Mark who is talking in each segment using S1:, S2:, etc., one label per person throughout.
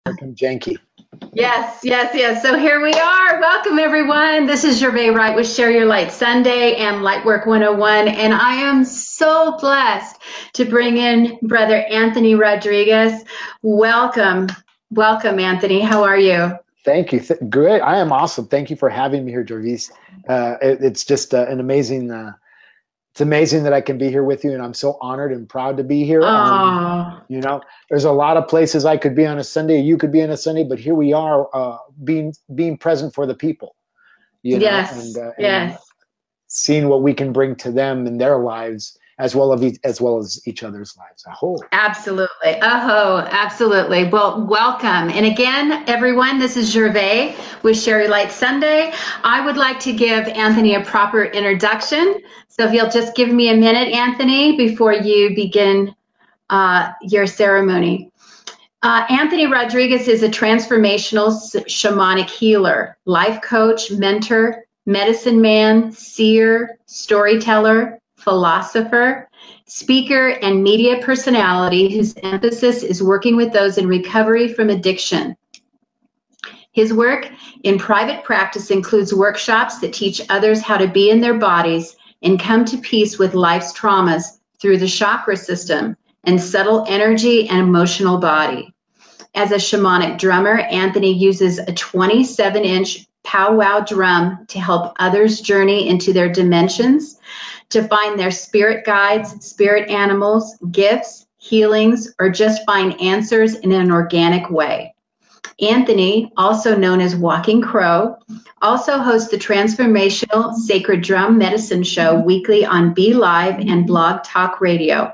S1: Welcome, Janky.
S2: Yes, yes, yes. So here we are. Welcome, everyone. This is Gervais Wright with Share Your Light Sunday and Lightwork 101. And I am so blessed to bring in Brother Anthony Rodriguez. Welcome. Welcome, Anthony. How are you?
S1: Thank you. Great. I am awesome. Thank you for having me here, Gervais. It's just an amazing... it's amazing that I can be here with you, and I'm so honored and proud to be here. You know, there's a lot of places I could be on a Sunday, you could be on a Sunday, but here we are, being present for the people. You know,
S2: yes,
S1: and seeing what we can bring to them in their lives, as well as each other's lives.
S2: Absolutely. Absolutely. Well, welcome. And again, everyone, this is Gervais with Share Your Light Sunday. I would like to give Anthony a proper introduction. So if you'll just give me a minute, Anthony, before you begin your ceremony. Anthony Rodriguez is a transformational shamanic healer, life coach, mentor, medicine man, seer, storyteller, philosopher, speaker, and media personality whose emphasis is working with those in recovery from addiction. His work in private practice includes workshops that teach others how to be in their bodies and come to peace with life's traumas through the chakra system and subtle energy and emotional body. As a shamanic drummer, Anthony uses a 27-inch powwow drum to help others journey into their dimensions, to find their spirit guides, spirit animals, gifts, healings, or just find answers in an organic way. Anthony, also known as Walking Crow, also hosts the Transformational Sacred Drum Medicine Show weekly on Be Live and Blog Talk Radio,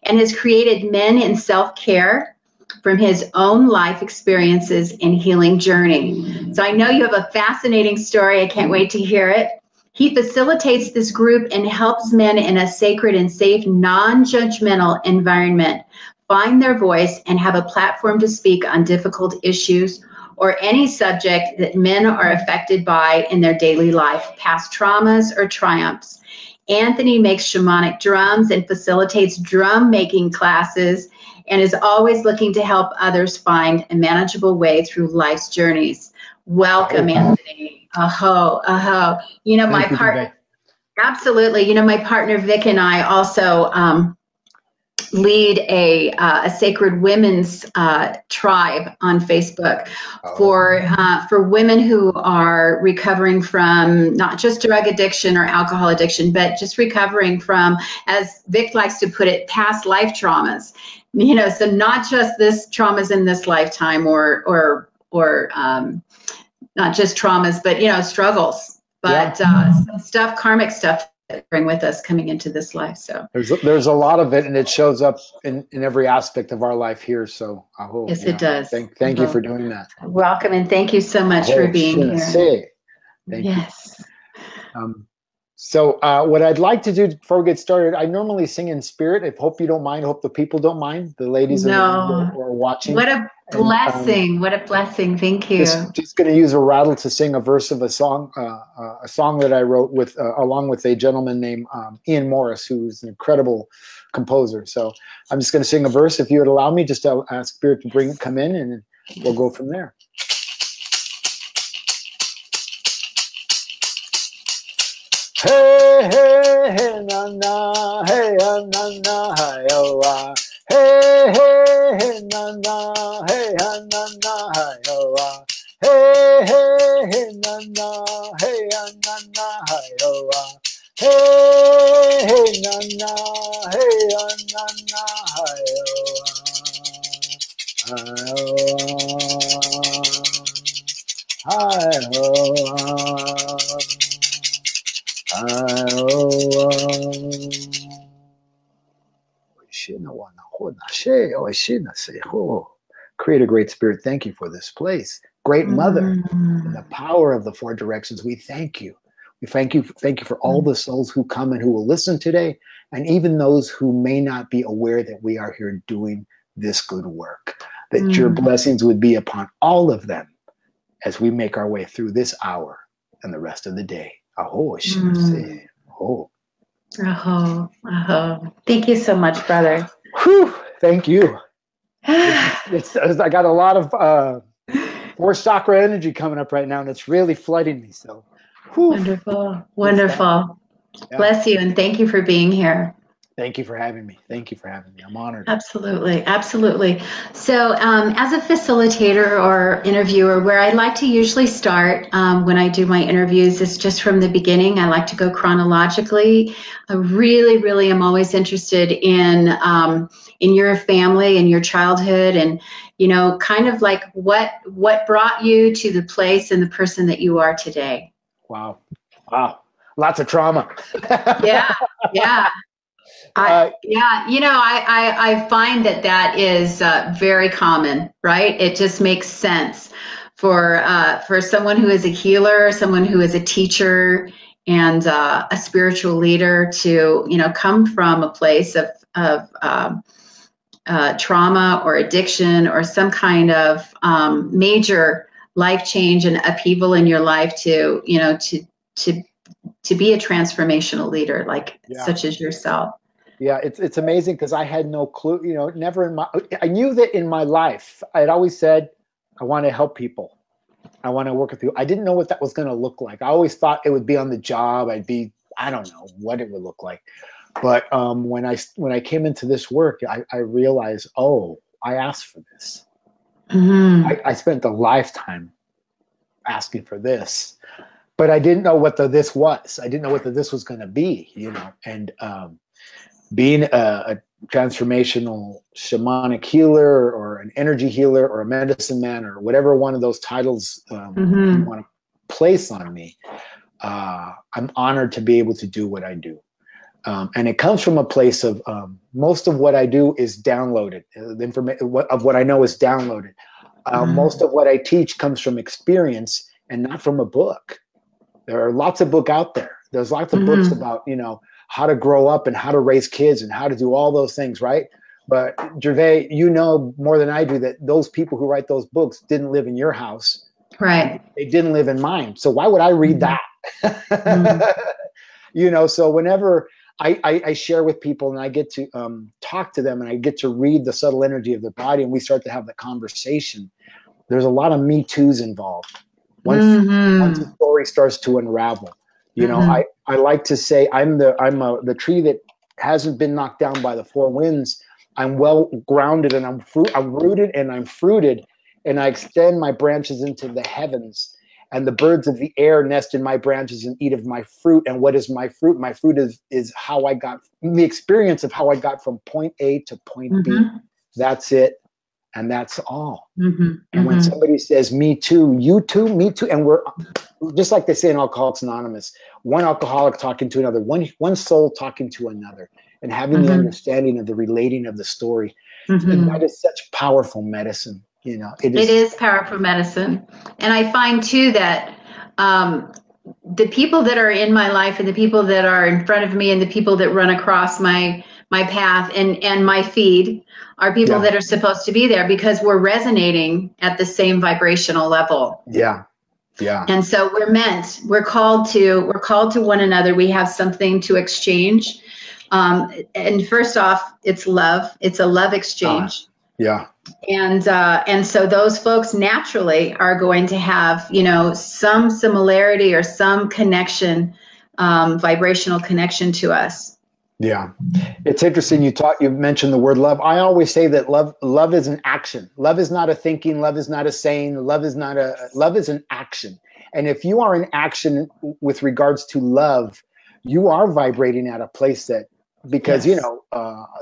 S2: and has created Men in Self-Care from his own life experiences and healing journey. So I know you have a fascinating story. I can't wait to hear it. He facilitates this group and helps men in a sacred and safe, non-judgmental environment find their voice and have a platform to speak on difficult issues or any subject that men are affected by in their daily life, past traumas or triumphs. Anthony makes shamanic drums and facilitates drum making classes and is always looking to help others find a manageable way through life's journeys. Welcome, Anthony. You know, my partner, absolutely. You know, my partner Vic and I also lead a sacred women's tribe on Facebook for women who are recovering from not just drug addiction or alcohol addiction, but just recovering from, as Vic likes to put it, past life traumas. You know, so not just this traumas in this lifetime or not just traumas, but, you know, struggles, but some stuff, karmic stuff that bring with us coming into this life. So
S1: there's a lot of it, and it shows up in every aspect of our life here. So
S2: yes, it does.
S1: Thank you for doing that.
S2: Welcome, and thank you so much for being here.
S1: Thank you. So what I'd like to do before we get started, I normally sing in spirit. I hope you don't mind. I hope the people don't mind, the ladies who are watching.
S2: What a blessing. What a blessing. Thank you.
S1: Just going to use a rattle to sing a verse of a song that I wrote with along with a gentleman named Ian Morris, who's an incredible composer. So I'm just going to sing a verse. If you would allow me, just to ask Spirit to come in, and we'll go from there. Hey, hey, hey, na, na, hey, na, na, hi, oh, hey, hey, hey, na, na, hey, na, na, hi, oh, hey, hey, hey, na, na, hey, na, na, hi, oh, hey, hey, na, na, hey, na, na, hi, oh, hi, oh, Create a great spirit. Thank you for this place. Great Mother, and the power of the four directions. We thank you. We thank you for all the souls who come and who will listen today, and even those who may not be aware that we are here doing this good work. That your blessings would be upon all of them as we make our way through this hour and the rest of the day.
S2: Thank you so much, brother.
S1: Whew, thank you. I got a lot of fourth chakra energy coming up right now, and it's really flooding me. So, whew,
S2: wonderful, wonderful.
S1: Yeah.
S2: Bless you, and thank you for being here.
S1: Thank you for having me. Thank you for having me. I'm honored.
S2: Absolutely, absolutely. So, as a facilitator or interviewer, where I like to usually start when I do my interviews is just from the beginning. I like to go chronologically. I really am always interested in your family and your childhood, and kind of like what brought you to the place and the person that you are today.
S1: Wow, lots of trauma.
S2: Yeah. I find that is very common, right? It just makes sense for someone who is a healer, someone who is a teacher, and a spiritual leader to come from a place of trauma or addiction or some kind of major life change and upheaval in your life to be a transformational leader such as yourself.
S1: Yeah, it's amazing because I had no clue, I knew that in my life, I had always said, I want to help people. I want to work with people. I didn't know what that was going to look like. I always thought it would be on the job. I don't know what it would look like. But when I came into this work, I realized, I asked for this.
S2: Mm-hmm.
S1: I spent a lifetime asking for this, but I didn't know what the this was. I didn't know what the this was going to be, and being a transformational shamanic healer or an energy healer or a medicine man or whatever one of those titles you want to place on me, I'm honored to be able to do what I do. And it comes from a place of most of what I do is downloaded. The information of what I know is downloaded. Most of what I teach comes from experience and not from a book. There are lots of books out there. There's lots of books about, how to grow up and how to raise kids and how to do all those things, right? But Gervais, more than I do that those people who write those books didn't live in your house.
S2: Right.
S1: They didn't live in mine. So why would I read that? So whenever I share with people and I get to talk to them and I get to read the subtle energy of their body and we start to have the conversation, there's a lot of Me Too's involved. Once the story starts to unravel, I like to say I'm the tree that hasn't been knocked down by the four winds. I'm well grounded and I'm rooted and I'm fruited, and I extend my branches into the heavens. And the birds of the air nest in my branches and eat of my fruit. And what is my fruit? My fruit is how I got the experience of how I got from point A to point B. That's it. And that's all. And when somebody says, me too, you too, me too. And we're just like they say in Alcoholics Anonymous, one alcoholic talking to another, one soul talking to another, and having the understanding of the relating of the story. And that is such powerful medicine. It
S2: is powerful medicine. And I find too that the people that are in my life and the people that are in front of me and the people that run across my path and my feed are people that are supposed to be there because we're resonating at the same vibrational level.
S1: Yeah.
S2: And so we're called to one another. We have something to exchange. And first off, it's love. It's a love exchange. And so those folks naturally are going to have, some similarity or some connection, vibrational connection to us.
S1: Yeah. It's interesting. You mentioned the word love. I always say that love is an action. Love is not a thinking. Love is not a saying. Love is an action. And if you are in action with regards to love, you are vibrating at a place that, because,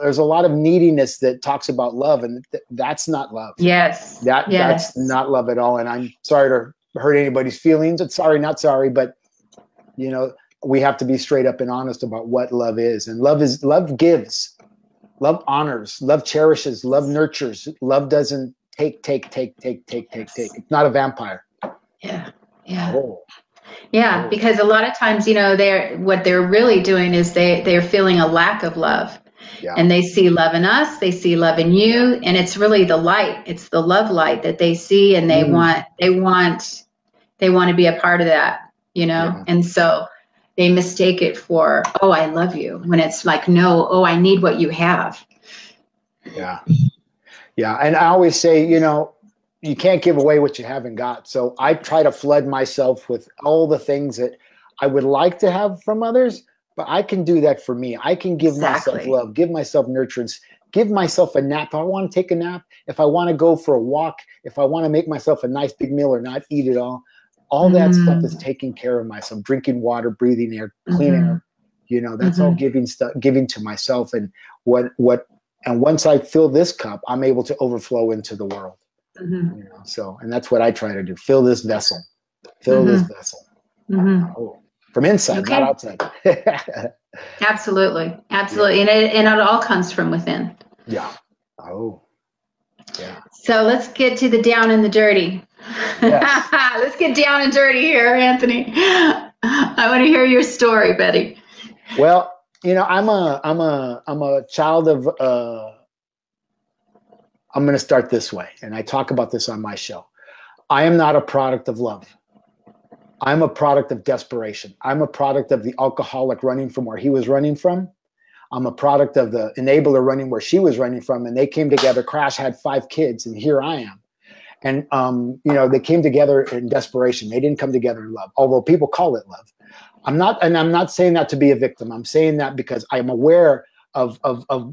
S1: there's a lot of neediness that talks about love, and that's not love. That's not love at all. And I'm sorry to hurt anybody's feelings. It's not sorry, but we have to be straight up and honest about what love is. And love gives, love honors, love cherishes, love nurtures. Love doesn't take. It's not a vampire.
S2: Because a lot of times, what they're really doing is they're feeling a lack of love. And they see love in us, they see love in you, and it's really the light. It's the love light that they see, and they want to be a part of that, And so they mistake it for, oh, I love you, when it's like, no, oh, I need what you have.
S1: Yeah. And I always say, you know, you can't give away what you haven't got. So I try to flood myself with all the things that I would like to have from others, but I can do that for me. I can give myself love, give myself nurturance, give myself a nap. If I want to take a nap, if I want to go for a walk, if I want to make myself a nice big meal or not eat it all that stuff is taking care of myself, drinking water, breathing air, clean air, you know, that's all giving to myself. And and once I fill this cup, I'm able to overflow into the world. You know, so, and that's what I try to do. Fill this vessel, this vessel. From inside, not outside.
S2: Absolutely. Absolutely. Yeah. And it all comes from within.
S1: Yeah. Oh, yeah.
S2: So let's get to the down and the dirty. Yes. Let's get down and dirty here, Anthony. I want to hear your story, Betty.
S1: Well, you know, I'm a child of, I'm going to start this way. And I talk about this on my show. I am not a product of love. I'm a product of desperation. I'm a product of the alcoholic running from where he was running from. I'm a product of the enabler running where she was running from. And they came together. Crash had 5 kids, and here I am. And, you know, they came together in desperation. They didn't come together in love, although people call it love. I'm not saying that to be a victim. I'm saying that because I'm aware of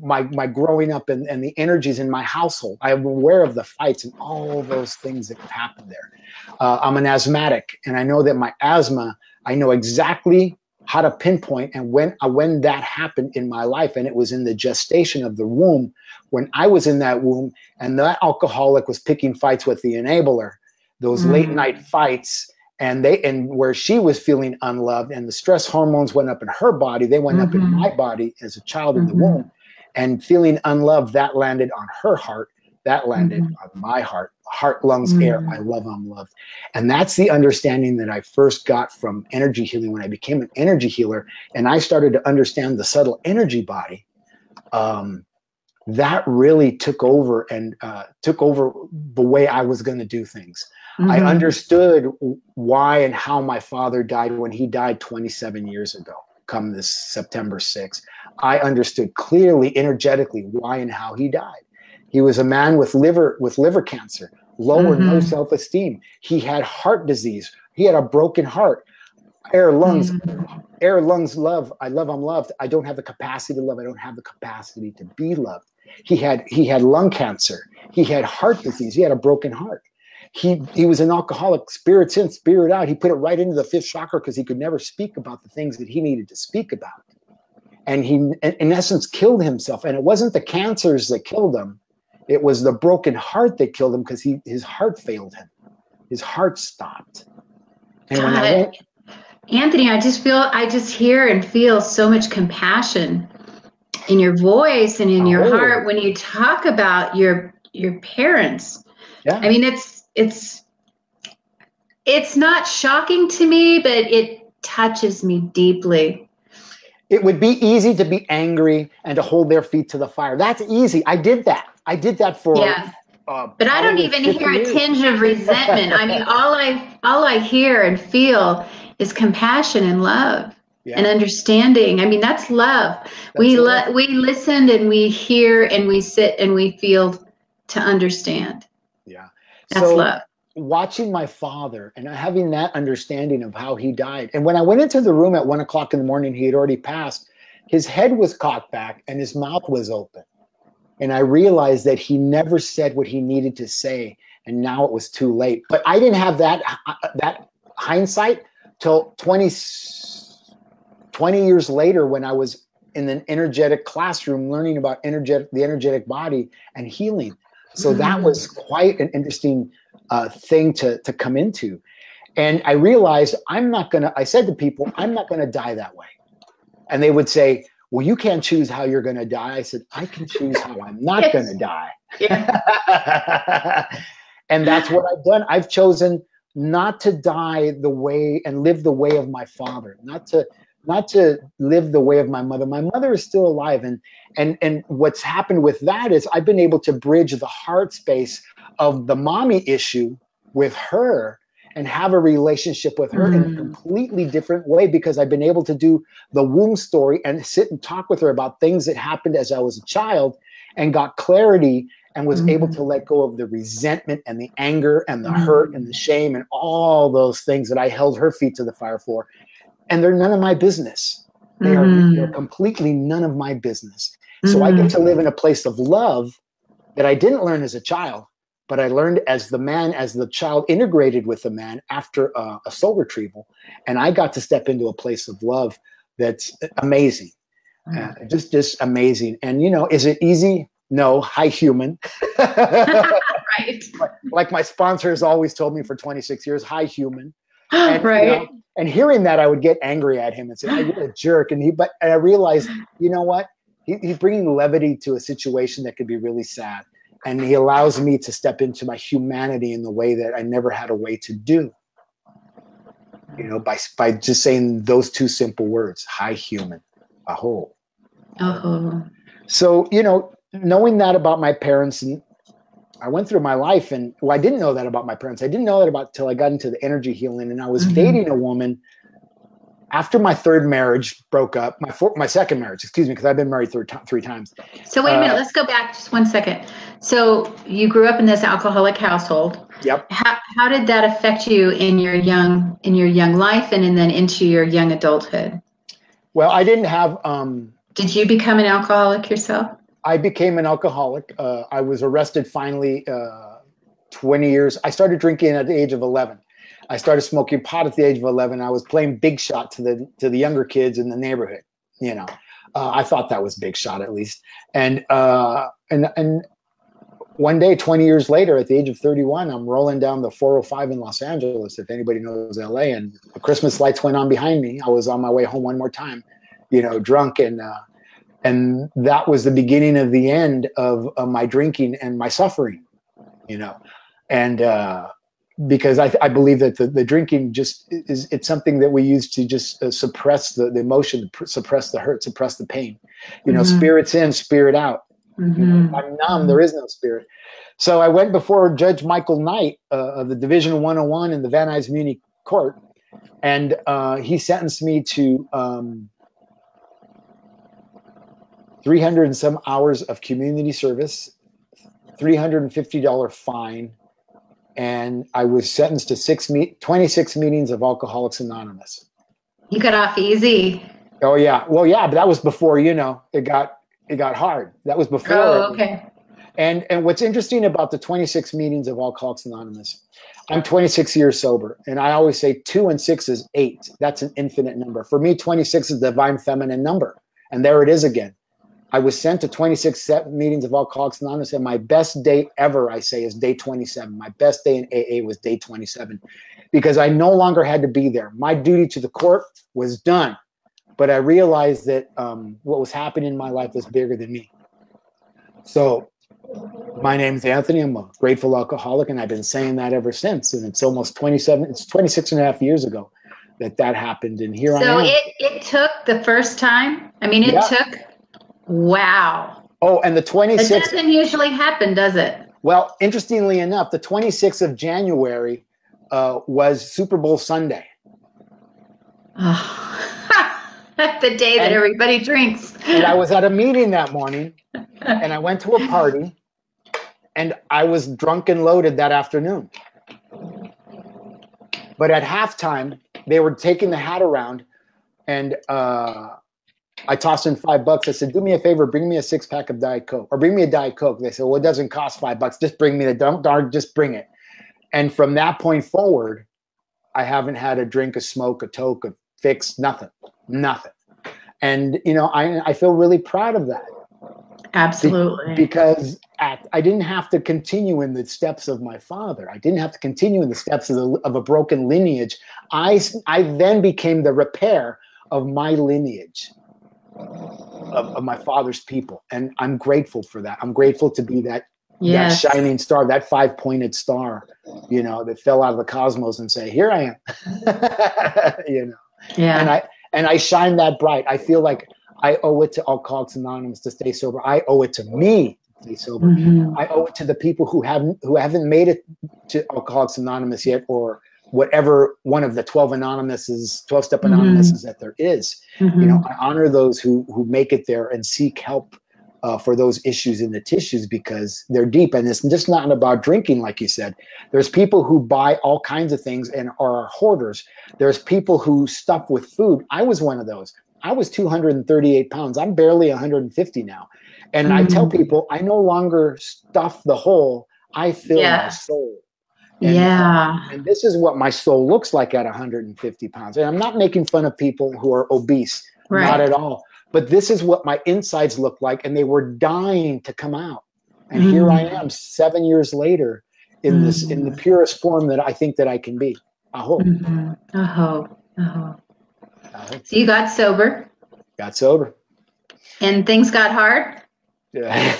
S1: my growing up and the energies in my household. I'm aware of the fights and all those things that have happened there. I'm an asthmatic, and I know that my asthma, I know exactly how to pinpoint and when that happened in my life. And it was in the gestation of the womb, when I was in that womb, and that alcoholic was picking fights with the enabler, those late night fights, and where she was feeling unloved, and the stress hormones went up in her body, they went up in my body as a child in the womb, and feeling unloved, that landed on her heart, that landed on my heart, lungs, air. I love, I'm loved. And that's the understanding that I first got from energy healing when I became an energy healer, and I started to understand the subtle energy body. That really took over the way I was going to do things. I understood why and how my father died when he died 27 years ago, come this September 6th. I understood clearly, energetically, why and how he died. He was a man with liver cancer, low or no self-esteem. He had heart disease. He had a broken heart. Air, lungs, love. I love, I'm loved. I don't have the capacity to love. I don't have the capacity to be loved. He had lung cancer. He had heart disease. He had a broken heart. He was an alcoholic, spirits in, spirit out. He put it right into the 5th chakra because he could never speak about the things that he needed to speak about. And he, in essence, killed himself. And it wasn't the cancers that killed him. It was the broken heart that killed him, because his heart failed him. His heart stopped. And when I went,
S2: Anthony, I just hear and feel so much compassion in your voice and in your heart when you talk about your parents. Yeah. I mean, it's not shocking to me, but it touches me deeply.
S1: It would be easy to be angry and to hold their feet to the fire. That's easy. I did that. For
S2: but I don't even hear a tinge of resentment. I mean, all I hear and feel is compassion and love and understanding. I mean, that's love. We listened and we hear and we sit and we feel to understand.
S1: Yeah.
S2: That's love.
S1: Watching my father and having that understanding of how he died. And when I went into the room at 1 o'clock in the morning, he had already passed. His head was cocked back and his mouth was open. And I realized that he never said what he needed to say. And now it was too late. But I didn't have that hindsight till 20 years later, when I was in an energetic classroom learning about the energetic body and healing. So that was quite an interesting thing to come into. And I realized I said to people, I'm not going to die that way. And they would say, well, you can't choose how you're going to die. I said, I can choose how I'm not going to die. Yeah. And that's what I've done. I've chosen not to die the way and live the way of my father, not to live the way of my mother. My mother is still alive. And what's happened with that is I've been able to bridge the heart space of the mommy issue with her and have a relationship with her in a completely different way, because I've been able to do the womb story and sit and talk with her about things that happened as I was a child and got clarity and was able to let go of the resentment and the anger and the hurt and the shame and all those things that I held her feet to the fire for. And they're none of my business. They're completely none of my business. So I get to live in a place of love that I didn't learn as a child, but I learned as the child integrated with the man after a soul retrieval. And I got to step into a place of love that's amazing. Just amazing. And, you know, is it easy? No. Hi, human.
S2: Right.
S1: Like my sponsor has always told me for 26 years, hi, human. And,
S2: right.
S1: You know, and hearing that, I would get angry at him and say, oh, you're a jerk. And I realized, you know what? He's bringing levity to a situation that could be really sad. And he allows me to step into my humanity in the way that I never had a way to do. You know, by just saying those two simple words, hi, human, aho.
S2: Oh.
S1: So, you know, knowing that about my parents, and I went through my life, and I didn't know that about my parents. I didn't know that about till I got into the energy healing, and I was dating a woman after my third marriage broke up, my second marriage, excuse me, because I've been married three times.
S2: So wait a minute, let's go back just 1 second. So you grew up in this alcoholic household.
S1: Yep.
S2: How did that affect you in your young life and then into your young adulthood?
S1: Well, I didn't have.
S2: Did you become an alcoholic yourself?
S1: I became an alcoholic. I was arrested finally 20 years. I started drinking at the age of 11. I started smoking pot at the age of 11. I was playing big shot to the younger kids in the neighborhood. You know, I thought that was big shot at least. And one day, 20 years later, at the age of 31, I'm rolling down the 405 in Los Angeles, if anybody knows LA, and the Christmas lights went on behind me. I was on my way home one more time, you know, drunk. And that was the beginning of the end of my drinking and my suffering, you know. And because I believe that the drinking it's something that we use to just suppress the emotion, suppress the hurt, suppress the pain. You know, spirit's in, spirit out. You know, if I'm numb, there is no spirit. So I went before Judge Michael Knight of the Division 101 in the Van Nuys Muni Court, and he sentenced me to 300 and some hours of community service, $350 fine, and I was sentenced to 26 meetings of Alcoholics Anonymous.
S2: You got off easy.
S1: Oh yeah, well yeah, but that was before, you know, it got hard. That was before.
S2: Oh, okay.
S1: And what's interesting about the 26 meetings of Alcoholics Anonymous, I'm 26 years sober, and I always say 2 and 6 is 8. That's an infinite number. For me, 26 is the divine feminine number, and there it is again. I was sent to 26 meetings of Alcoholics Anonymous, and my best day ever, I say, is day 27. My best day in AA was day 27, because I no longer had to be there. My duty to the court was done, but I realized that what was happening in my life was bigger than me. So my name's Anthony. I'm a grateful alcoholic, and I've been saying that ever since. And it's almost 26 and a half years ago that happened. And here I am.
S2: So it took the first time. I mean, it took. Wow.
S1: Oh, and the 26th.
S2: It doesn't usually happen, does it?
S1: Well, interestingly enough, the 26th of January was Super Bowl Sunday.
S2: Oh. The day that everybody drinks.
S1: And I was at a meeting that morning, and I went to a party, and I was drunk and loaded that afternoon. But at halftime, they were taking the hat around, and I tossed in $5. I said, do me a favor, bring me a 6-pack of Diet Coke, or bring me a Diet Coke. They said, well, it doesn't cost $5. Just bring me just bring it. And from that point forward, I haven't had a drink, a smoke, a toke, a fix, nothing. And, you know, I feel really proud of that.
S2: Absolutely.
S1: Because I didn't have to continue in the steps of my father. I didn't have to continue in the steps of a broken lineage. I then became the repair of my lineage. Of my father's people, and I'm grateful for that. I'm grateful to be that shining star, that 5-pointed star, you know, that fell out of the cosmos and say, "Here I am," you know. Yeah. And I shine that bright. I feel like I owe it to Alcoholics Anonymous to stay sober. I owe it to me to stay sober. I owe it to the people who haven't made it to Alcoholics Anonymous yet, or whatever one of the 12 12-step Anonymouses that there is. You know, I honor those who make it there and seek help for those issues in the tissues because they're deep. And it's just not about drinking, like you said. There's people who buy all kinds of things and are hoarders. There's people who stuff with food. I was one of those. I was 238 pounds. I'm barely 150 now. And I tell people, I no longer stuff the hole. I fill my soul. And, and this is what my soul looks like at 150 pounds. And I'm not making fun of people who are obese, not at all. But this is what my insides look like, and they were dying to come out. And here I am 7 years later in this, in the purest form that I think that I can be. I hope.
S2: So you got sober.
S1: Got sober.
S2: And things got hard?
S1: Yeah.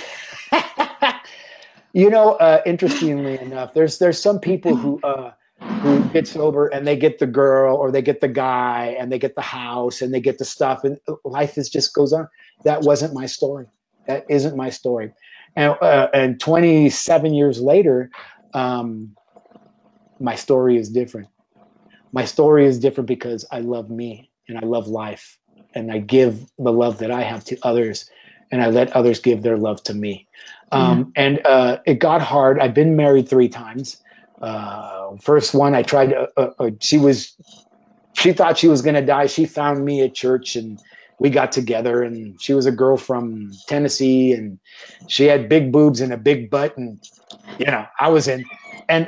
S1: You know, interestingly enough, there's some people who get sober and they get the girl or they get the guy and they get the house and they get the stuff and life just goes on. That wasn't my story. That isn't my story. And 27 years later, my story is different. My story is different because I love me and I love life and I give the love that I have to others and I let others give their love to me. And it got hard. I've been married 3 times. First one, I tried to, she thought she was going to die. She found me at church and we got together, and she was a girl from Tennessee and she had big boobs and a big butt. And, you know, I was in, and,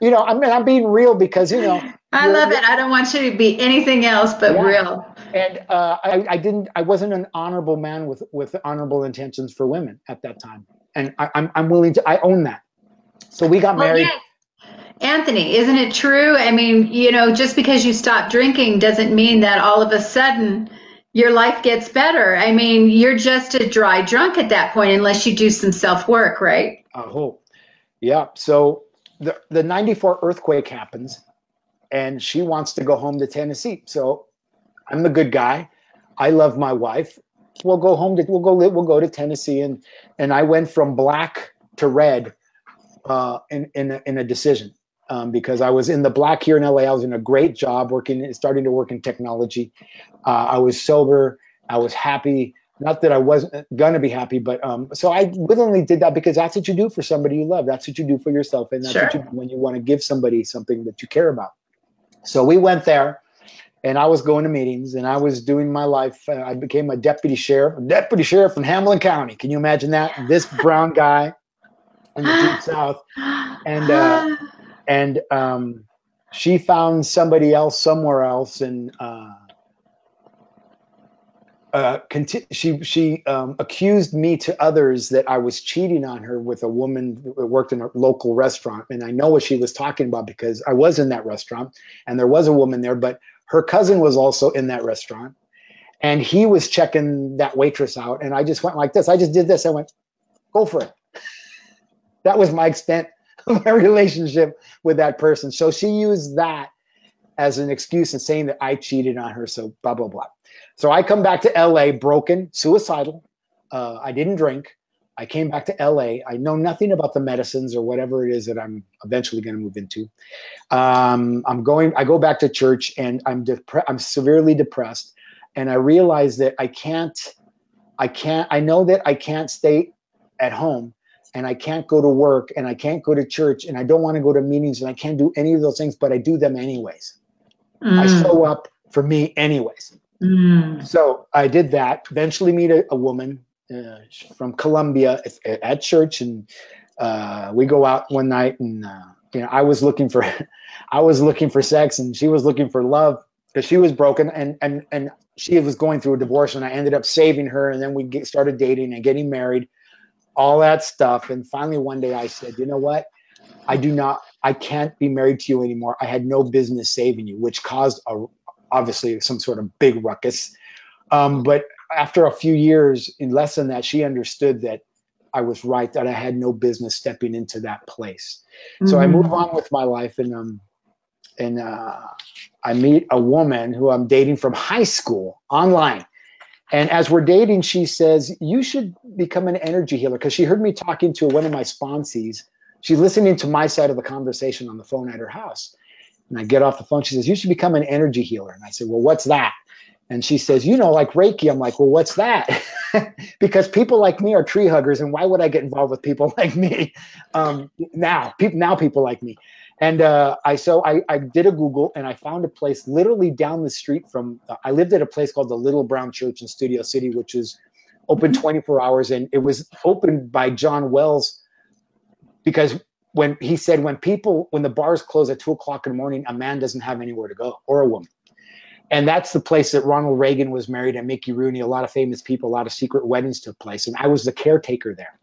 S1: you know, I'm being real because, you know,
S2: I love it. I don't want you to be anything else but real.
S1: And I wasn't an honorable man with honorable intentions for women at that time. And I'm willing to, I own that. So we got married.
S2: Yeah. Anthony, isn't it true? I mean, you know, just because you stop drinking doesn't mean that all of a sudden your life gets better. I mean, you're just a dry drunk at that point unless you do some self-work, right?
S1: I hope. Yeah. So the 94 earthquake happens and she wants to go home to Tennessee. So I'm the good guy. I love my wife. We'll go home we'll go to Tennessee. And I went from black to red in a decision because I was in the black here in LA. I was in a great job starting to work in technology. I was sober. I was happy. Not that I wasn't going to be happy, but so I willingly did that because that's what you do for somebody you love. That's what you do for yourself. And that's what you do when you want to give somebody something that you care about. So we went there. And I was going to meetings and I was doing my life. I became a deputy sheriff in Hamilton County. Can you imagine that? This brown guy in the deep South. And she found somebody else somewhere else. And she accused me to others that I was cheating on her with a woman who worked in a local restaurant. And I know what she was talking about because I was in that restaurant and there was a woman there, but her cousin was also in that restaurant and he was checking that waitress out. And I just went like this. I just did this. I went, go for it. That was my extent of my relationship with that person. So she used that as an excuse and saying that I cheated on her. So blah, blah, blah. So I come back to LA broken, suicidal. I didn't drink. I came back to LA. I know nothing about the medicines or whatever it is that I'm eventually going to move into. I go back to church and I'm severely depressed. And I realize that I know that I can't stay at home and I can't go to work and I can't go to church and I don't want to go to meetings and I can't do any of those things, but I do them anyways. I show up for me anyways. So I did that, eventually meet a woman from Colombia at church, and we go out one night, and you know, I was looking for sex, and she was looking for love because she was broken, and she was going through a divorce, and I ended up saving her, and then we started dating and getting married, all that stuff, and finally one day I said, you know what, I can't be married to you anymore. I had no business saving you, which caused obviously some sort of big ruckus, but after a few years, in less than that, she understood that I was right, that I had no business stepping into that place. So I move on with my life, and I meet a woman who I'm dating from high school online. And as we're dating, she says, you should become an energy healer, because she heard me talking to one of my sponsees. She's listening to my side of the conversation on the phone at her house. And I get off the phone. She says, you should become an energy healer. And I said, well, what's that? And she says, you know, like Reiki. I'm like, well, what's that? Because people like me are tree huggers, and why would I get involved with people like me? Now people like me. And I did a Google, and I found a place literally down the street from, I lived at a place called the Little Brown Church in Studio City, which is open 24 hours. And it was opened by John Wells, because when he said, when the bars close at 2:00 in the morning, a man doesn't have anywhere to go, or a woman. And that's the place that Ronald Reagan was married, and Mickey Rooney, a lot of famous people, a lot of secret weddings took place. And I was the caretaker there.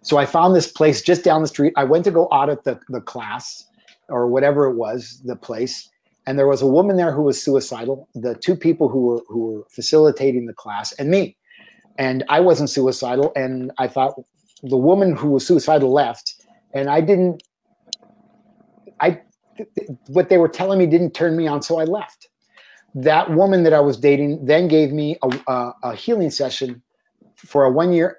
S1: So I found this place just down the street. I went to go audit the class, or whatever it was, the place. And there was a woman there who was suicidal, the two people who were facilitating the class, and me. And I wasn't suicidal. And I thought the woman who was suicidal left, and what they were telling me didn't turn me on, so I left. That woman that I was dating then gave me a healing session for a 1-year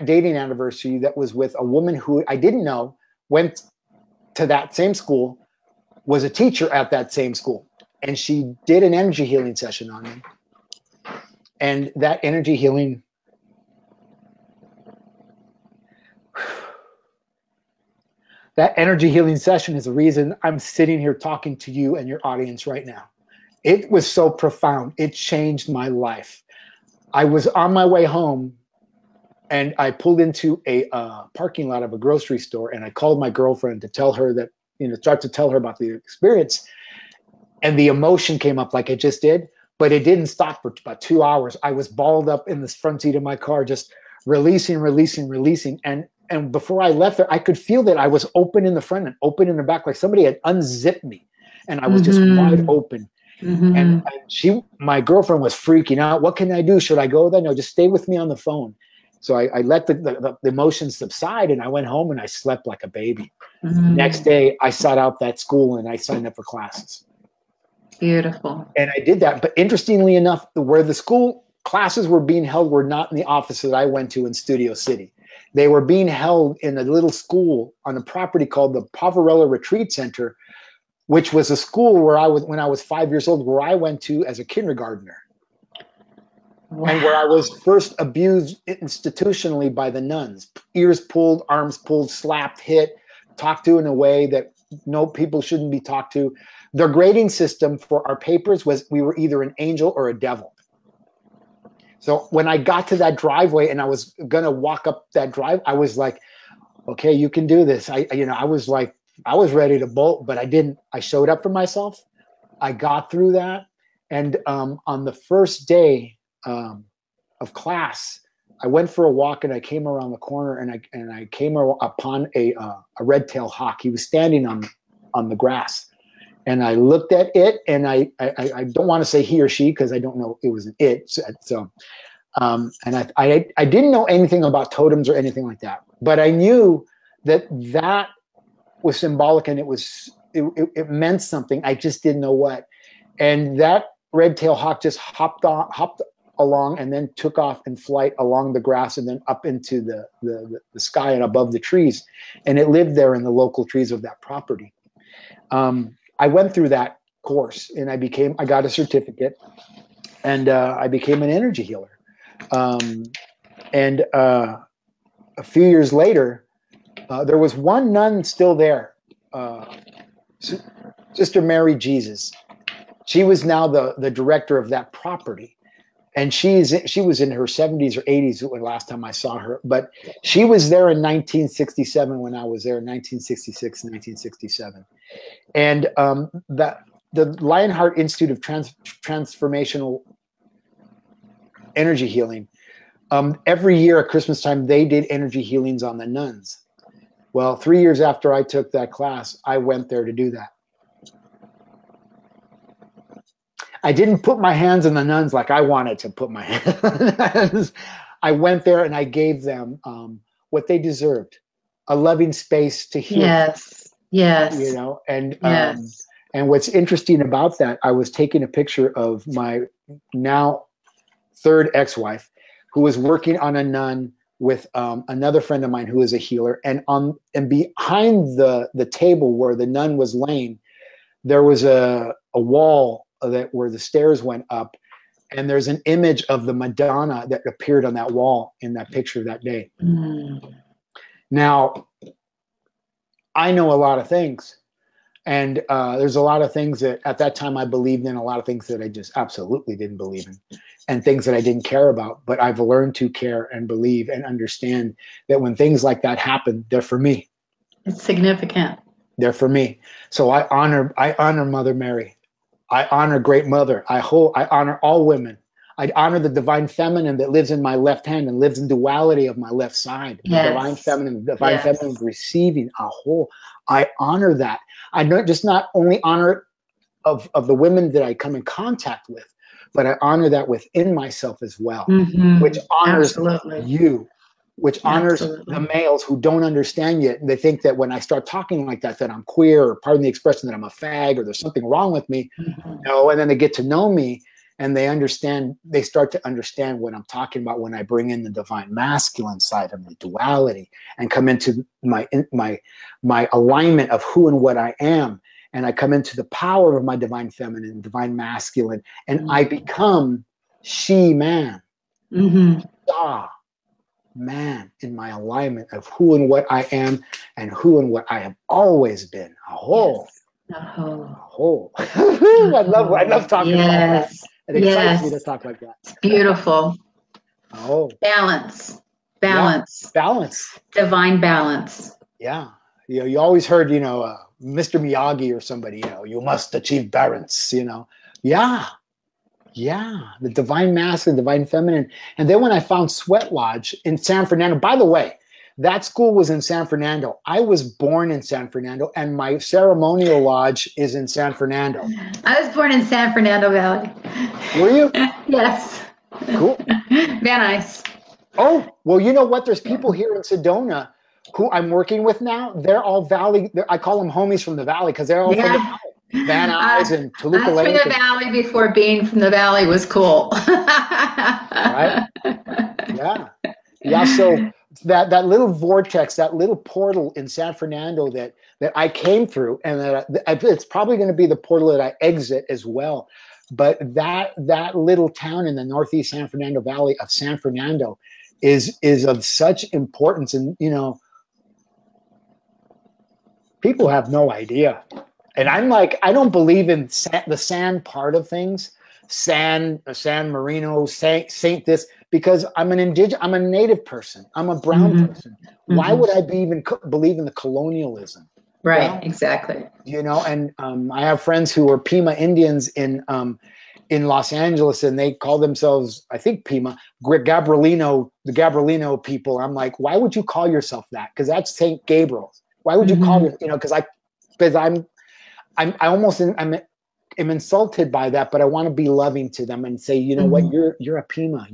S1: dating anniversary that was with a woman who I didn't know, went to that same school, was a teacher at that same school. And she did an energy healing session on me. And that energy healing, session is the reason I'm sitting here talking to you and your audience right now. It was so profound. It changed my life. I was on my way home, and I pulled into a parking lot of a grocery store, and I called my girlfriend to tell her that, start to tell her about the experience. And the emotion came up like it just did, but it didn't stop for about 2 hours. I was balled up in the front seat of my car, just releasing. And before I left there, I could feel that I was open in the front and open in the back, like somebody had unzipped me, and I was just wide open. And my girlfriend was freaking out. What can I do? Should I go there? No, just stay with me on the phone. So I let the emotions subside, and I went home and I slept like a baby. Next day, I sought out that school and I signed up for classes.
S2: Beautiful.
S1: And I did that. But interestingly enough, where the school classes were being held were not in the office that I went to in Studio City. They were being held in a little school on a property called the Poverello Retreat Center, which was a school where when I was 5 years old, where I went to as a kindergartner. Wow. And where I was first abused institutionally by the nuns. Ears pulled, arms pulled, slapped, hit, talked to in a way that people shouldn't be talked to. Their grading system for our papers was we were either an angel or a devil. So when I got to that driveway and I was going to walk up that drive, I was like, okay, you can do this. I was ready to bolt, but I didn't. I showed up for myself. I got through that. And on the first day of class, I went for a walk, and I came around the corner, and I came upon a red-tailed hawk. He was standing on the grass. And I looked at it, and I don't want to say he or she because I don't know it was an it. So, and I didn't know anything about totems or anything like that, but I knew that was symbolic, and it meant something. I just didn't know what. And that red-tailed hawk just hopped along and then took off in flight along the grass and then up into the sky and above the trees. And it lived there in the local trees of that property. I went through that course, and I got a certificate, and I became an energy healer. And a few years later, there was one nun still there, Sister Mary Jesus. She was now the director of that property. And she was in her 70s or 80s when last time I saw her. But she was there in 1967 when I was there, in 1966, 1967. And the Lionheart Institute of Transformational Energy Healing, every year at Christmas time, they did energy healings on the nuns. Well, 3 years after I took that class, I went there to do that. I didn't put my hands on the nuns like I wanted to put my hands on the nuns. I went there and I gave them what they deserved, a loving space to heal.
S2: Yes.
S1: And what's interesting about that, I was taking a picture of my now third ex-wife, who was working on a nun with another friend of mine who is a healer, and behind the table where the nun was laying, there was a wall where the stairs went up, And there's an image of the Madonna that appeared on that wall in that picture that day. Now, I know a lot of things. And there's a lot of things that at that time I believed in, a lot of things that I just absolutely didn't believe in, and things that I didn't care about. But I've learned to care and believe and understand that when things like that happen, they're for me.
S2: It's significant.
S1: They're for me. So I honor Mother Mary. I honor Great Mother. I honor all women. I honor the divine feminine that lives in my left hand and lives in duality of my left side.
S2: Yes.
S1: The divine feminine receiving a whole. I honor that. I don't just not only honor it of the women that I come in contact with, but I honor that within myself as well, which honors you, which honors the males who don't understand yet. They think that when I start talking like that I'm queer, or pardon the expression, that I'm a fag, or there's something wrong with me. No, and then they get to know me and they start to understand what I'm talking about when I bring in the divine masculine side of the duality and come into my alignment of who and what I am. And I come into the power of my divine feminine, divine masculine, and I become she-man, man, in my alignment of who and what I am and who and what I have always been. I love talking about that. It excites me to talk like that.
S2: It's beautiful.
S1: Balance.
S2: Yeah, balance. Divine balance.
S1: Yeah. You always heard, Mr. Miyagi or somebody, you must achieve balance, Yeah. The divine masculine, divine feminine. And then when I found Sweat Lodge in San Fernando, by the way, that school was in San Fernando. I was born in San Fernando, and my ceremonial lodge is in San Fernando.
S2: I was born in San Fernando Valley.
S1: Were you?
S2: Yes.
S1: Cool.
S2: Van Nuys.
S1: Oh, well, you know what? There's people here in Sedona who I'm working with now. They're all Valley. I call them homies from the Valley because they're all from the Valley. Van Nuys and Toluca Lake.
S2: I was from the Valley before being from the Valley was cool.
S1: Right? Yeah. Yeah, so that little vortex, that little portal in San Fernando that I came through, and that it's probably going to be the portal that I exit as well. But that little town in the northeast San Fernando Valley of San Fernando is of such importance. And, people have no idea. And I'm like, I don't believe in the sand part of things. San Marino, Saint this, because I'm a native person. I'm a brown person. Why would I believe in the colonialism?
S2: Right, exactly.
S1: And I have friends who are Pima Indians in Los Angeles, and they call themselves, I think, Pima, the Gabrielino people. I'm like, why would you call yourself that? Because that's Saint Gabriel. Why would you call it? Because I'm insulted by that, but I want to be loving to them and say, you know what, you're a Pima.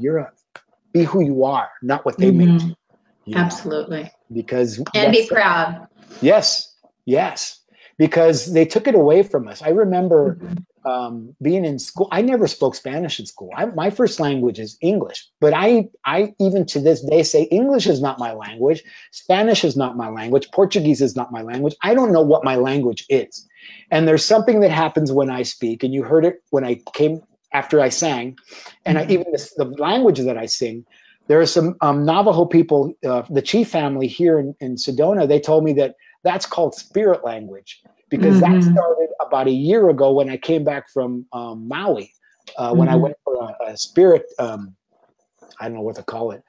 S1: Be who you are, not what they made you.
S2: Absolutely.
S1: Because
S2: be proud.
S1: Yes. Because they took it away from us. I remember being in school. I never spoke Spanish in school. My first language is English, but I even to this day say English is not my language. Spanish is not my language. Portuguese is not my language. I don't know what my language is. And there's something that happens when I speak, and you heard it when I came after I sang, and even the language that I sing. There are some Navajo people, the Chief family here in Sedona. They told me that's called spirit language, because that started about a year ago when I came back from Maui, when I went for a spirit, I don't know what to call it,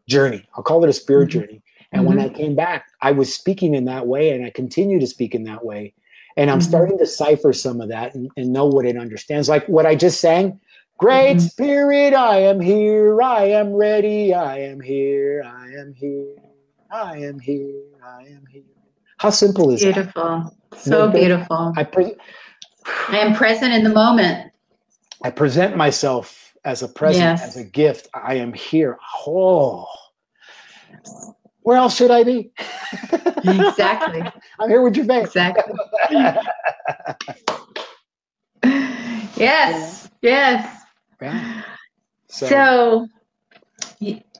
S1: journey. I'll call it a spirit journey. And when I came back, I was speaking in that way, and I continue to speak in that way. And I'm starting to cipher some of that and know what it understands. Like what I just sang, Great Spirit, I am here, I am ready, I am here, I am here, I am here, I am here. How simple is that?
S2: Beautiful. So beautiful. I am present in the moment.
S1: I present myself as a present, as a gift. I am here. Oh. Where else should I be?
S2: Exactly.
S1: I'm here with Gervais.
S2: Exactly. Yes. Yeah. So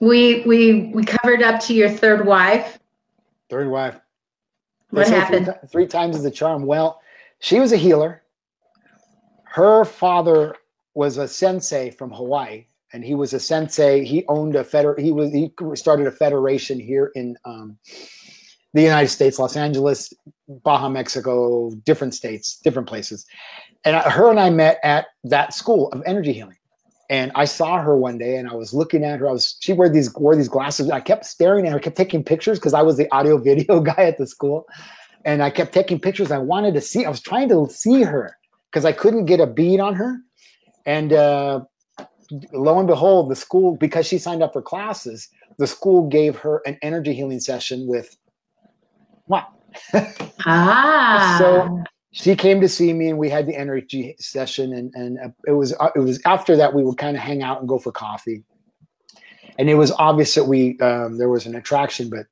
S2: we covered up to your third wife.
S1: Third wife.
S2: What happened?
S1: Three times is the charm. Well, she was a healer. Her father was a sensei from Hawaii, and he was a sensei. He owned he started a federation here in the United States, Los Angeles, Baja, Mexico, different states, different places. And her and I met at that school of energy healing. And I saw her one day, and I was looking at her. She wore these glasses. I kept staring at her, kept taking pictures because I was the audio video guy at the school. And I kept taking pictures. I was trying to see her because I couldn't get a bead on her. And lo and behold, the school, because she signed up for classes, the school gave her an energy healing session with what? So she came to see me, and we had the energy session, and it was after that we would kind of hang out and go for coffee. And it was obvious that there was an attraction, but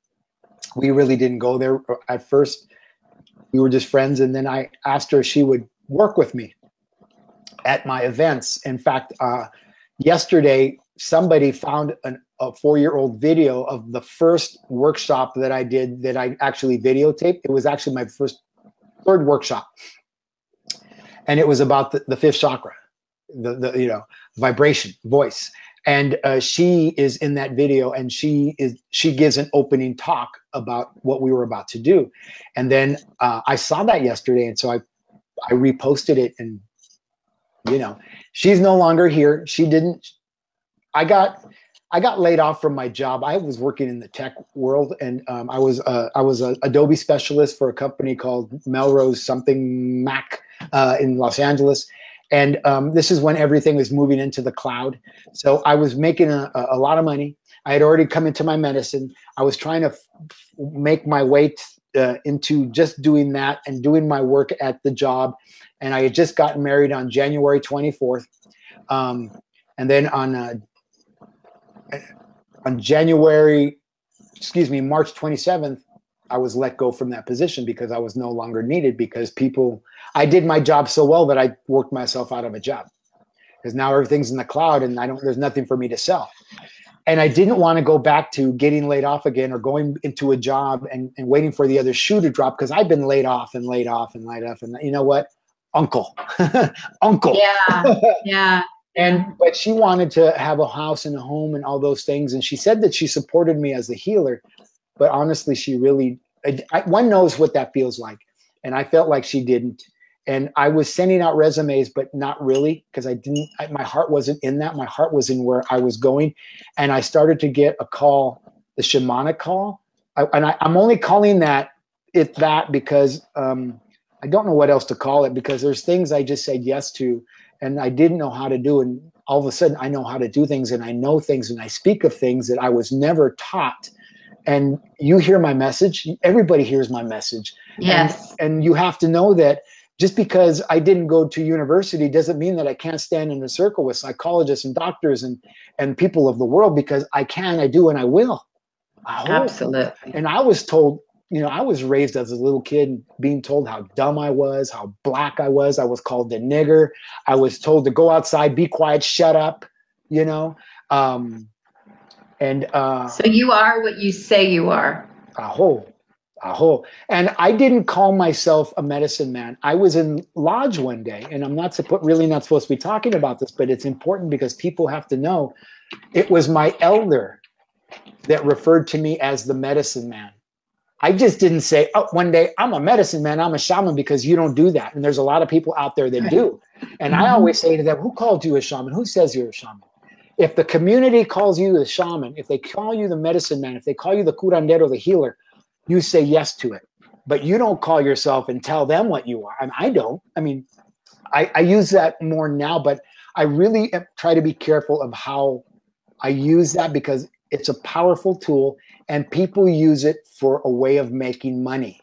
S1: we really didn't go there at first. We were just friends, and then I asked her if she would work with me at my events. In fact, yesterday somebody found a 4-year-old video of the first workshop that I did that I actually videotaped. It was actually my third workshop, and it was about the fifth chakra, the vibration, voice. And she is in that video, and she gives an opening talk about what we were about to do. And then I saw that yesterday, and so I reposted it, and she's no longer here. I got laid off from my job. I was working in the tech world, and I was an Adobe specialist for a company called Melrose something Mac in Los Angeles. And this is when everything was moving into the cloud. So I was making a lot of money. I had already come into my medicine. I was trying to make my way into just doing that and doing my work at the job. And I had just gotten married on January 24th. And then on March 27th, I was let go from that position because I was no longer needed, because I did my job so well that I worked myself out of a job, because now everything's in the cloud and there's nothing for me to sell. And I didn't want to go back to getting laid off again, or going into a job and waiting for the other shoe to drop, because I've been laid off and laid off and laid off. And you know what? Uncle.
S2: Yeah.
S1: But she wanted to have a house and a home and all those things. And she said that she supported me as a healer, but honestly, one knows what that feels like. And I felt like she didn't. And I was sending out resumes, but not really, because my heart wasn't in that. My heart was in where I was going. And I started to get a call, the shamanic call. I'm only calling it that because I don't know what else to call it, because there's things I just said yes to and I didn't know how to do. And all of a sudden I know how to do things, and I know things, and I speak of things that I was never taught. And you hear my message. Everybody hears my message.
S2: Yes.
S1: And you have to know that just because I didn't go to university doesn't mean that I can't stand in a circle with psychologists and doctors and people of the world, because I can, I do, and I will.
S2: Absolutely.
S1: And I was told, I was raised as a little kid being told how dumb I was, how black I was. I was called a nigger. I was told to go outside, be quiet, shut up, So
S2: you are what you say you are.
S1: Aho. And I didn't call myself a medicine man. I was in lodge one day, and I'm really not supposed to be talking about this, but it's important because people have to know. It was my elder that referred to me as the medicine man. I just didn't say, one day I'm a medicine man, I'm a shaman, because you don't do that. And there's a lot of people out there that do. And I always say to them, who called you a shaman? Who says you're a shaman? If the community calls you the shaman, if they call you the medicine man, if they call you the curandero, the healer, you say yes to it. But you don't call yourself and tell them what you are. I don't. I use that more now, but I really try to be careful of how I use that, because it's a powerful tool and people use it for a way of making money.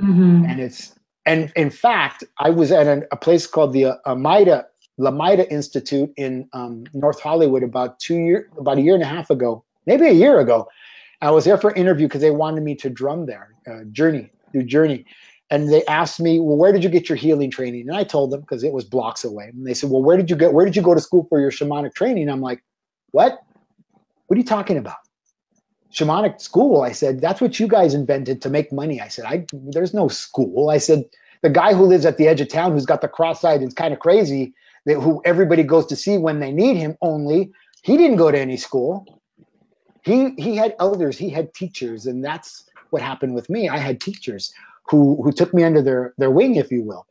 S1: Mm-hmm. And in fact, I was at a place called the Lamaida Institute in North Hollywood about a year and a half ago, maybe a year ago. I was there for an interview because they wanted me to drum there, Journey. And they asked me, well, where did you get your healing training? And I told them, because it was blocks away. And they said, well, where did you go to school for your shamanic training? I'm like, what? What are you talking about? Shamanic school? I said, that's what you guys invented to make money. I said, there's no school. I said, the guy who lives at the edge of town who's got the cross-eyed and kind of crazy, who everybody goes to see when they need him, only he didn't go to any school. He had elders, he had teachers, and that's what happened with me. I had teachers who took me under their wing, if you will,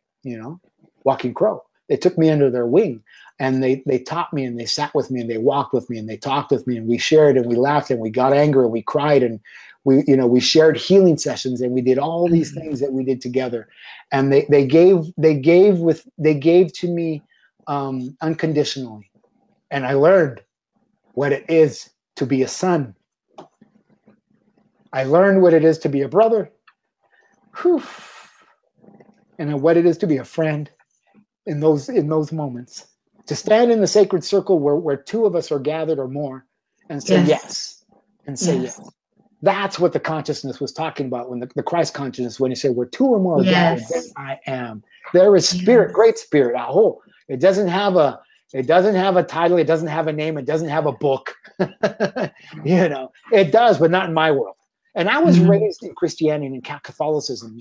S1: Walking Crow. They took me under their wing, and they taught me, and they sat with me, and they walked with me, and they talked with me, and we shared, and we laughed, and we got angry, and we cried, and we shared healing sessions, and we did all these things that we did together. And they gave to me unconditionally, and I learned what it is to be a son. I learned what it is to be a brother. Whew. And what it is to be a friend in those moments. To stand in the sacred circle where two of us are gathered or more and say yes. And say yes. That's what the consciousness was talking about, when the Christ consciousness, when he said, where two or more are gathered, there I am. There is spirit, great spirit. It doesn't have a title, it doesn't have a name, it doesn't have a book. It does, but not in my world. And I was raised in Christianity and in Catholicism,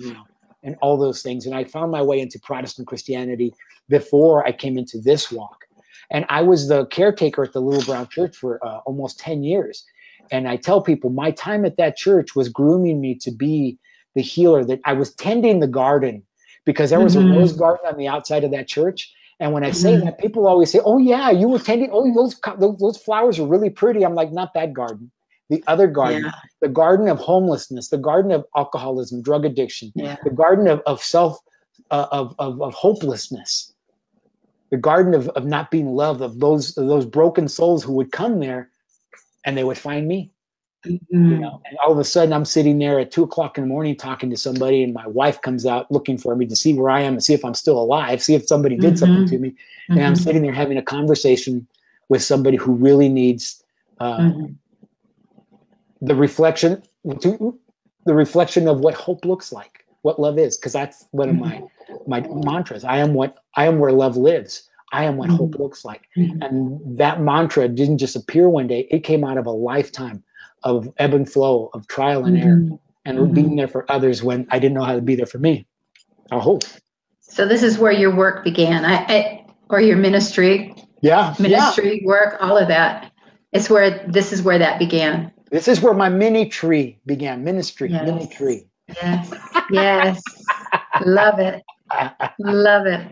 S1: and all those things. And I found my way into Protestant Christianity before I came into this walk. And I was the caretaker at the Little Brown Church for almost 10 years. And I tell people my time at that church was grooming me to be the healer, that I was tending the garden, because there was a rose garden on the outside of that church. And when I say that, people always say, oh yeah, you were tending, those flowers are really pretty. I'm like, not that garden. The other garden, the garden of homelessness, the garden of alcoholism, drug addiction, the garden of hopelessness, the garden of not being loved, of those broken souls who would come there and they would find me. And all of a sudden I'm sitting there at 2 o'clock in the morning talking to somebody, and my wife comes out looking for me to see where I am and see if I'm still alive, see if somebody did something to me. And I'm sitting there having a conversation with somebody who really needs the reflection of what hope looks like, what love is, because that's one of my mantras. I am where love lives. I am what hope looks like. And that mantra didn't just appear one day. It came out of a lifetime of ebb and flow, of trial and error, and being there for others when I didn't know how to be there for me. I hope. So
S2: this is where your work began, or your ministry. Work, all of that. This is where that began.
S1: This is where my mini tree began. Ministry, mini tree.
S2: Yes. Love it. Love it.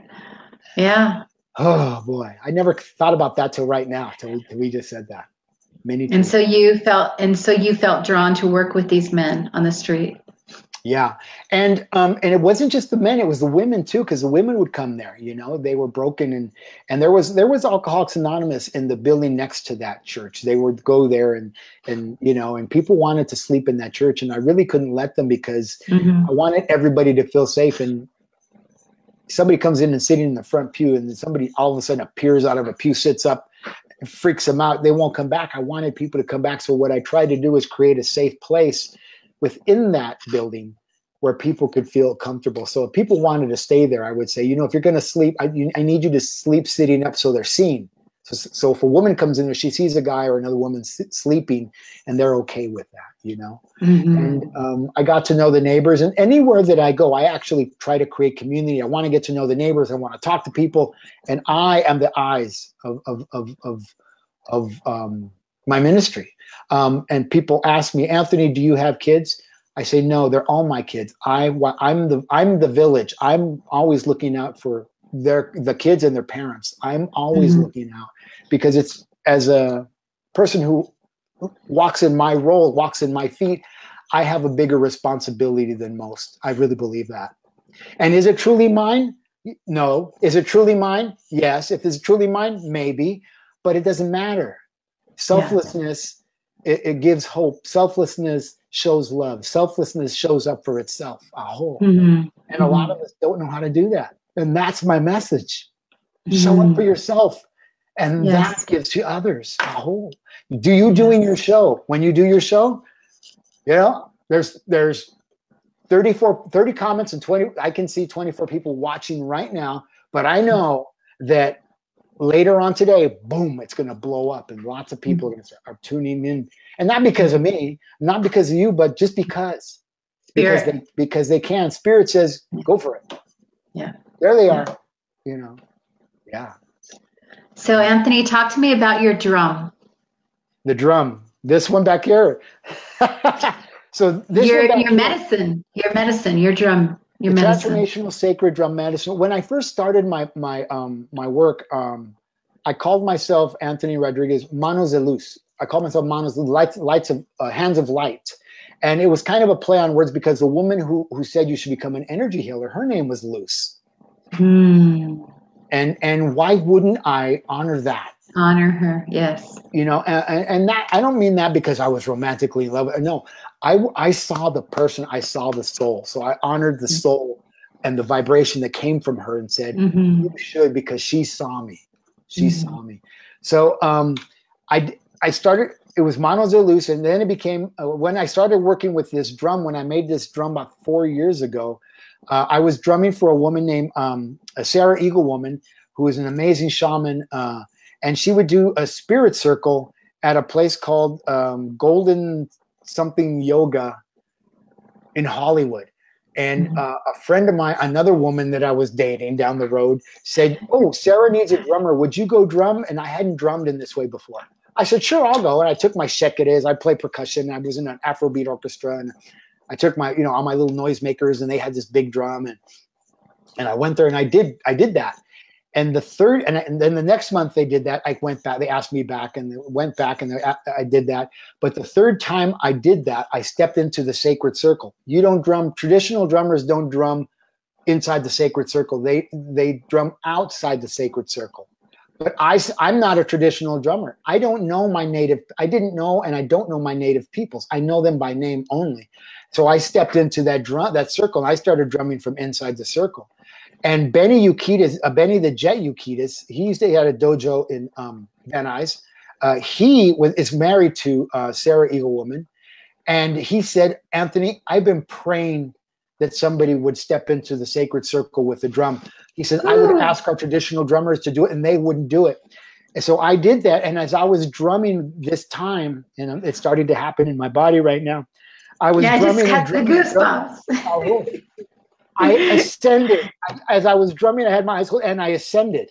S2: Yeah.
S1: Oh boy, I never thought about that till right now. Till we just said that. Mini tree.
S2: And so you felt drawn to work with these men on the street.
S1: Yeah, and it wasn't just the men; it was the women too, because the women would come there. They were broken, and there was Alcoholics Anonymous in the building next to that church. They would go there, and people wanted to sleep in that church, and I really couldn't let them, because I wanted everybody to feel safe. And somebody comes in and sitting in the front pew, and then somebody all of a sudden appears out of a pew, sits up, and freaks them out. They won't come back. I wanted people to come back. So what I tried to do is create a safe place within that building where people could feel comfortable. So if people wanted to stay there, I would say, if you're going to sleep, I need you to sleep sitting up so they're seen. So if a woman comes in there, she sees a guy or another woman sleeping, and they're okay with that, And I got to know the neighbors, and anywhere that I go, I actually try to create community. I want to get to know the neighbors. I want to talk to people, and I am the eyes of my ministry. And people ask me, Anthony, do you have kids? I say, no, they're all my kids. I'm the village. I'm always looking out for the kids and their parents. I'm always looking out, because it's, as a person who walks in my role, walks in my feet, I have a bigger responsibility than most. I really believe that. And is it truly mine? No. Is it truly mine? Yes. If it's truly mine, maybe, but it doesn't matter. Selflessness, it gives hope. Selflessness shows love. Selflessness shows up for itself. And a lot of us don't know how to do that. And that's my message. Show up for yourself. And that gives to others. Do you doing your show? When you do your show, there's 30 comments and 20, I can see 24 people watching right now, but I know that later on today, boom, it's going to blow up, and lots of people are tuning in, and not because of me, not because of you, but just because they can. Spirit says, go for it.
S2: Yeah.
S1: There they are. Yeah.
S2: So Anthony, talk to me about your drum.
S1: The drum, this one back here. So this
S2: your
S1: one back here,
S2: medicine, your drum, your
S1: the
S2: medicine.
S1: Transformational Sacred Drum Medicine. When I first started my work, I called myself Anthony Rodriguez Manos de Luz. I called myself Manos de Luz, lights of hands of light, and it was kind of a play on words because the woman who said you should become an energy healer, her name was Luz. And why wouldn't I honor that?
S2: Honor her, yes.
S1: You know, and that, I don't mean that because I was romantically in love with her. No, I saw the person, I saw the soul. So I honored the soul and the vibration that came from her and said, you should, because she saw me. She saw me. So I started, it was Manos de Luz, and then it became, when I started working with this drum, when I made this drum about 4 years ago, I was drumming for a woman named Sarah Eagle Woman, who is an amazing shaman, and she would do a spirit circle at a place called Golden something Yoga in Hollywood. And a friend of mine, another woman that I was dating down the road, said, oh, Sarah needs a drummer. Would you go drum? And I hadn't drummed in this way before. I said, sure, I'll go. And I took my sheketes. I play percussion. I was in an Afrobeat orchestra. And I took my, you know, all my little noisemakers, and they had this big drum. And I went there and I did that. And the third, and then the next month they did that. I went back. They asked me back, and they went back, and I did that. But the third time I did that, I stepped into the sacred circle. You don't drum. Traditional drummers don't drum inside the sacred circle. They drum outside the sacred circle. But I'm not a traditional drummer. I don't know my native. I didn't know, and I don't know my native peoples. I know them by name only. So I stepped into that circle, and I started drumming from inside the circle. And Benny Ukitas, Benny the Jet Ukitas, he had a dojo in Van Nuys. He is married to Sarah Eagle Woman. And he said, Anthony, I've been praying that somebody would step into the sacred circle with the drum. He said, I would ask our traditional drummers to do it, and they wouldn't do it. And so I did that. And as I was drumming this time, and it's starting to happen in my body right now, I was drumming and drumming. The goosebumps. I ascended. As I was drumming, I had my eyes closed, and I ascended.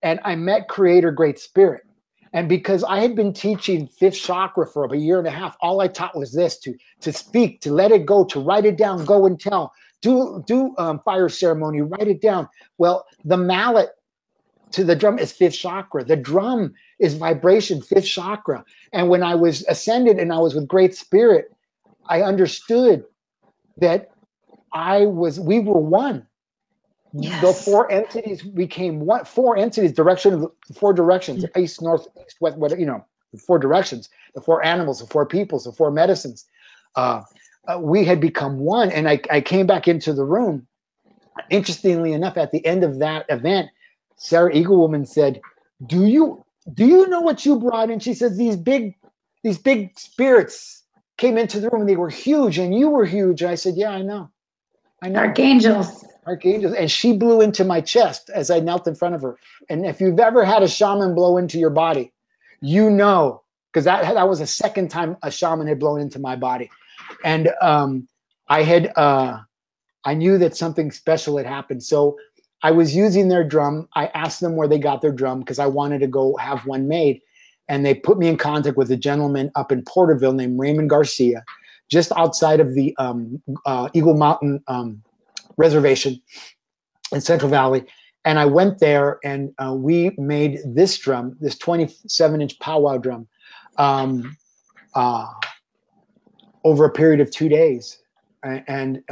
S1: And I met Creator Great Spirit. And because I had been teaching fifth chakra for a year and a half, all I taught was this: to speak, to let it go, to write it down, go and tell, do fire ceremony, write it down. Well, the mallet to the drum is fifth chakra. The drum is vibration, fifth chakra. And when I was ascended and I was with Great Spirit, I understood that we were one. Yes. The four entities became one. Four entities, four directions, east, north, east, west, whatever, you know, the four directions, the four animals, the four peoples, the four medicines. We had become one. And I came back into the room. Interestingly enough, at the end of that event, Sarah Eagle Woman said, do you know what you brought in? She says, these big spirits came into the room, and they were huge, and you were huge. And I said, yeah, I know. Archangels. And she blew into my chest as I knelt in front of her. And if you've ever had a shaman blow into your body, you know, because that was the second time a shaman had blown into my body. And I knew that something special had happened. So I was using their drum. I asked them where they got their drum because I wanted to go have one made. And they put me in contact with a gentleman up in Porterville named Raymond Garcia, just outside of the Eagle Mountain Reservation in Central Valley. And I went there, and we made this drum, this 27-inch powwow drum, over a period of 2 days. And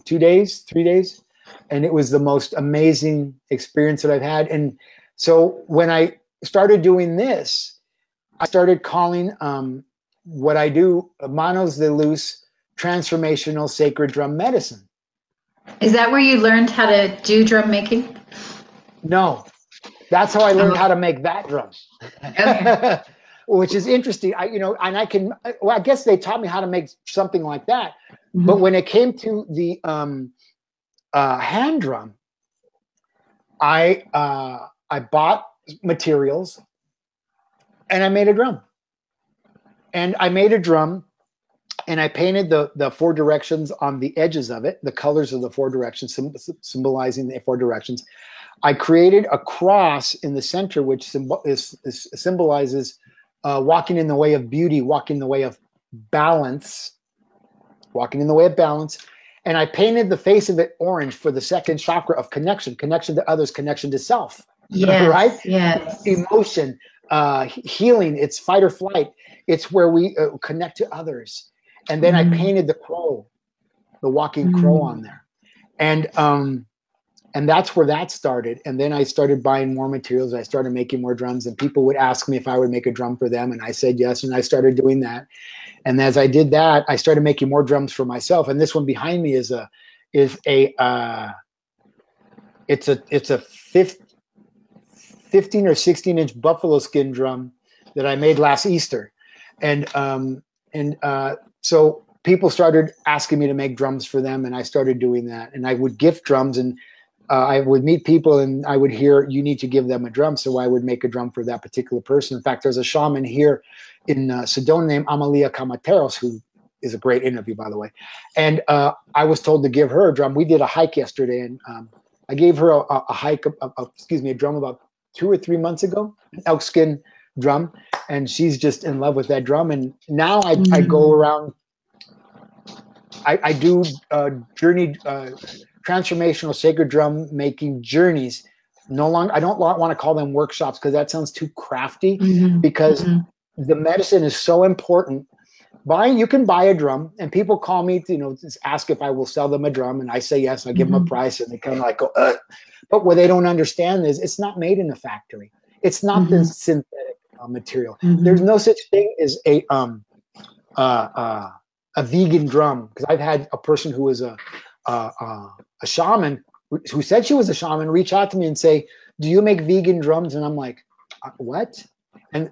S1: 2 days, 3 days. And it was the most amazing experience that I've had. And so when I started doing this, I started calling what I do Manos de Luz Transformational Sacred Drum Medicine.
S2: Is that where you learned how to do drum making?
S1: No, that's how I learned how to make that drum. Okay. Which is interesting. I guess they taught me how to make something like that. Mm-hmm. But when it came to the hand drum, I bought materials and I made a drum. And I made a drum, and I painted the four directions on the edges of it, the colors of the four directions, symbolizing the four directions. I created a cross in the center, which symbolizes walking in the way of beauty, walking in the way of balance, walking in the way of balance. And I painted the face of it orange for the second chakra of connection to others, connection to self.
S2: Yes,
S1: right?
S2: Yes.
S1: Emotion, healing, it's fight or flight. It's where we connect to others. And then I painted the crow, the walking crow on there. And that's where that started. And then I started buying more materials. I started making more drums, and people would ask me if I would make a drum for them. And I said yes. And I started doing that. And as I did that, I started making more drums for myself. And this one behind me is a 15 or 16-inch buffalo skin drum that I made last Easter. And so people started asking me to make drums for them, and I started doing that. And I would gift drums, and I would meet people, and I would hear, you need to give them a drum. So I would make a drum for that particular person. In fact, there's a shaman here in Sedona named Amalia Camateros, who is a great interview, by the way. And I was told to give her a drum. We did a hike yesterday, and I gave her a drum about 2 or 3 months ago, an elk skin drum, and she's just in love with that drum. And now I go around, I do transformational sacred drum making journeys. No longer, I don't want to call them workshops because that sounds too crafty, because the medicine is so important. You can buy a drum, and people call me to, just ask if I will sell them a drum, and I say yes. I give them a price, and they kind of like go, ugh. But what they don't understand is it's not made in a factory. It's not the synthetic material. There's no such thing as a vegan drum, because I've had a person who was a shaman, who said she was a shaman, reach out to me and say, do you make vegan drums? And I'm like, what? And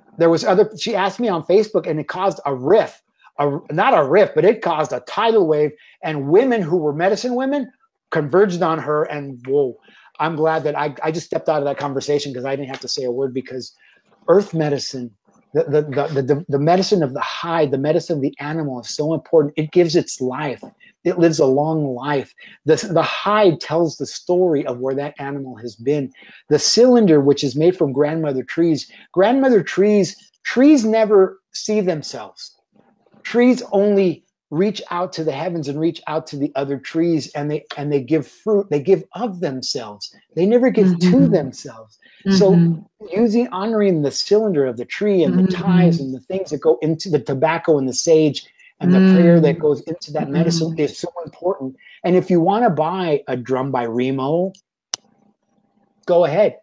S1: she asked me on Facebook, and it caused a rift, not a rift, but it caused a tidal wave, and women who were medicine women converged on her. And whoa, I'm glad that I just stepped out of that conversation, because I didn't have to say a word, because earth medicine, the medicine of the hide, the medicine of the animal is so important. It gives its life. It lives a long life. The hide tells the story of where that animal has been. The cylinder, which is made from grandmother trees never see themselves. Trees only reach out to the heavens and reach out to the other trees, and they give fruit. They give of themselves. They never give to themselves. So honoring the cylinder of the tree, and the ties and the things that go into the tobacco and the sage and the prayer that goes into that medicine is so important. And if you want to buy a drum by Remo, go ahead.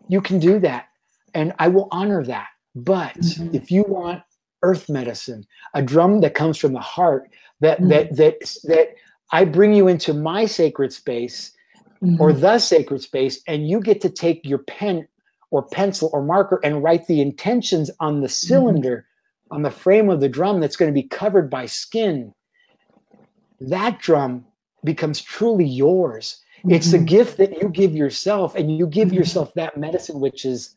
S1: You can do that, and I will honor that. But if you want earth medicine, a drum that comes from the heart, that I bring you into my sacred space, or the sacred space, and you get to take your pen or pencil or marker and write the intentions on the cylinder, on the frame of the drum that's going to be covered by skin. That drum becomes truly yours. It's the gift that you give yourself, and you give yourself that medicine, which is,